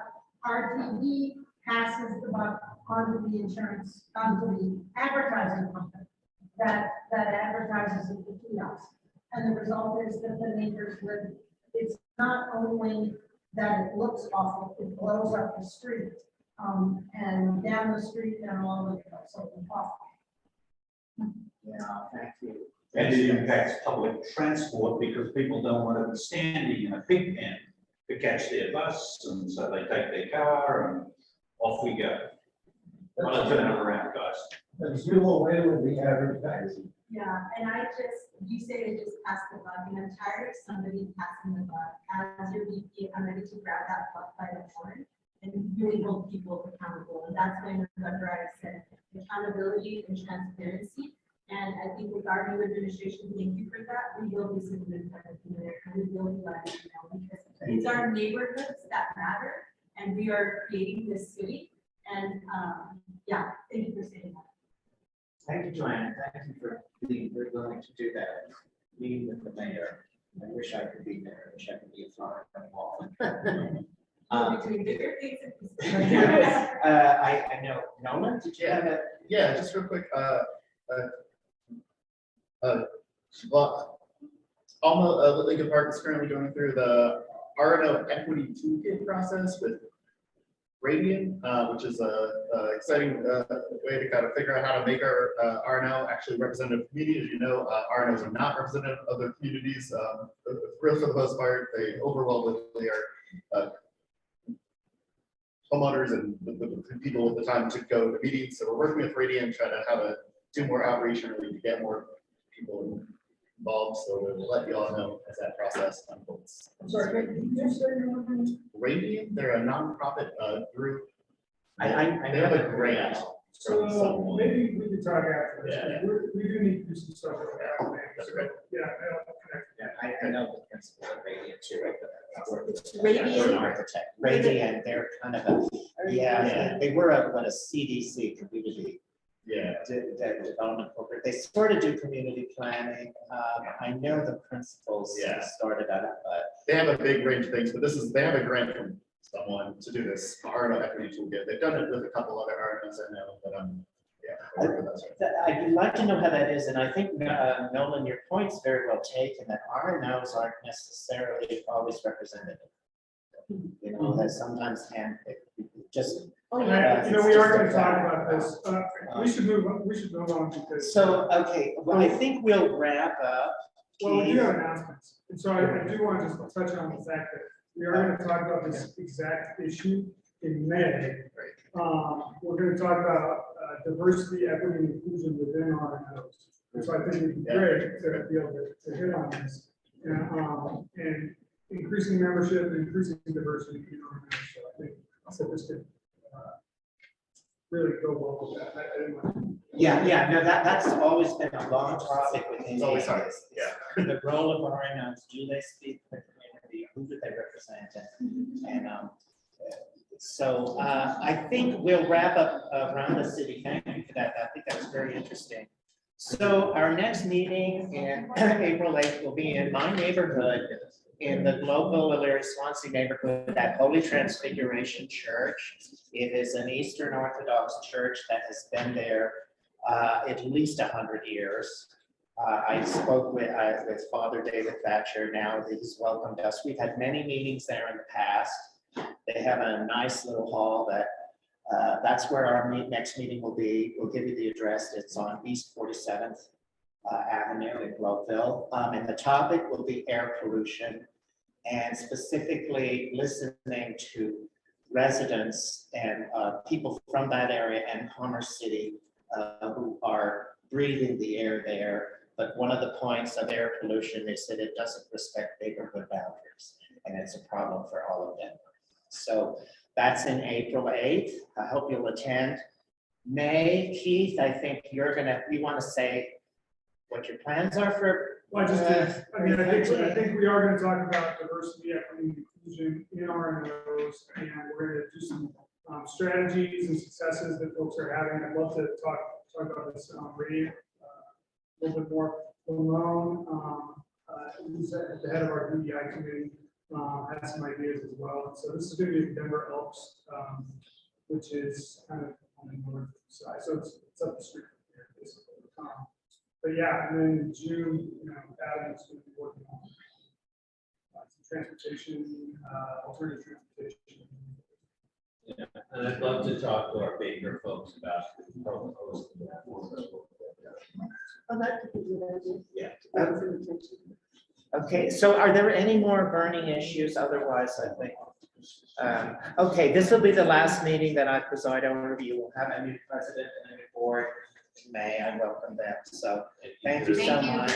RTD passes the buck onto the insurance, onto the advertising company that advertises at the kiosk. And the result is that the neighbors live, it's not only that it looks awful, it blows up the street, and down the street and all over the place, so it's awful. Yeah, thank you. And it impacts public transport because people don't want to be standing in a pig pen to catch their bus, and so they take their car and off we go. I'll turn it around, guys. Yeah, and you say they just pass the buck, and I'm tired of somebody passing the buck. As your VP, I'm ready to grab that buck by the horn and really hold people accountable. And that's when November I said accountability and transparency. And I think with our new administration, thank you for that. We will be submitting that, and we will be letting you know, because it's our neighborhoods that matter, and we are creating this city. And yeah, thank you for saying that. Thank you, Joanna. Thank you for being very willing to do that. Meeting with the mayor. I wish I could be there. I wish I could be a flower on the wall. Doing bigger things. I know. Nolan, did you have a? Yeah, just real quick. Well, Alma Lincoln Park is currently going through the RNO Equity Toolkit process with Radian, which is a exciting way to kind of figure out how to make our RNO actually representative community. As you know, RNOs are not representative of their communities. For the most part, they overwhelmingly are homeowners and the people with the time to go to meetings. So we're working with Radian, trying to how to do more outreach and really get more people involved. So we'll let you all know as that process unfolds. I'm sorry, can you say your name? Radian, they're a nonprofit group. I They have a grant. So someone. maybe we could talk after this. Yeah. We do need to do some stuff with that. That's So, great. yeah, I'll connect. Yeah, I know the principal of Radiant too. Radiant? An architect. Radiant, they're kind of a, yeah, they were a CDC community. Yeah. Development program. They sort of do community planning. I know the principals Yeah. started at it, but They have a big range of things, but they have a grant from someone to do this RNO equity toolkit. They've done it with a couple other RNOs I know, but I'd like to know how that is, and I think, Nolan, your point's very well taken, that RNOs aren't necessarily always representative. You know, that sometimes just. You know, we are going to talk about this. We should move on because. So, okay, well, I think we'll wrap up. Well, we do have announcements. And so I do want to just touch on the fact that we are going to talk about this exact issue in May. We're going to talk about diversity, equity, and inclusion within our notes. And so I think it'd be great to be able to hit on this. And increasing membership, and increasing diversity in our notes. So I think this could really go well with that. I didn't want Yeah, no, that's always been a long topic within. It's always hard, areas. yeah. The role of RNOs, do they speak for the community, who do they represent? And so I think we'll wrap up around the city. Thank you for that. I think that's very interesting. So our next meeting in April 8th will be in my neighborhood, in the Global Elyria Swansea neighborhood at Holy Transfiguration Church. It is an Eastern Orthodox church that has been there at least 100 years. I spoke with Father David Thatcher. Now he's welcomed us. We've had many meetings there in the past. They have a nice little hall that's where our next meeting will be. We'll give you the address. It's on East 47th Avenue in Globeville. And the topic will be air pollution, and specifically listening to residents and people from that area and Commerce City who are breathing the air there. But one of the points of air pollution, they said it doesn't respect neighborhood boundaries, and it's a problem for all of Denver. So that's in April 8th. I hope you'll attend. May, Keith, I think you want to say what your plans are for. Well, I think we are going to talk about diversity, equity, and inclusion in our RNOs, and we're going to do some strategies and successes that folks are having. I'd love to talk about this radio a little bit more. Ramon, who's at the head of our DEI committee, has some ideas as well. So this is going to be Denver Elks, which is kind of on the north side. So it's up the street from here, basically. But yeah, and then in June, Adam's going to be working on some transportation, alternative transportation. Yeah, and I'd love to talk to our Baker folks about proposing that. Oh, that could be a good idea. Yeah. Bring some attention. Okay, so are there any more burning issues? Otherwise, I think. Okay, this will be the last meeting that I preside over. You will have a new president and a new board in May. I welcome them. So thank you so Thank you. much.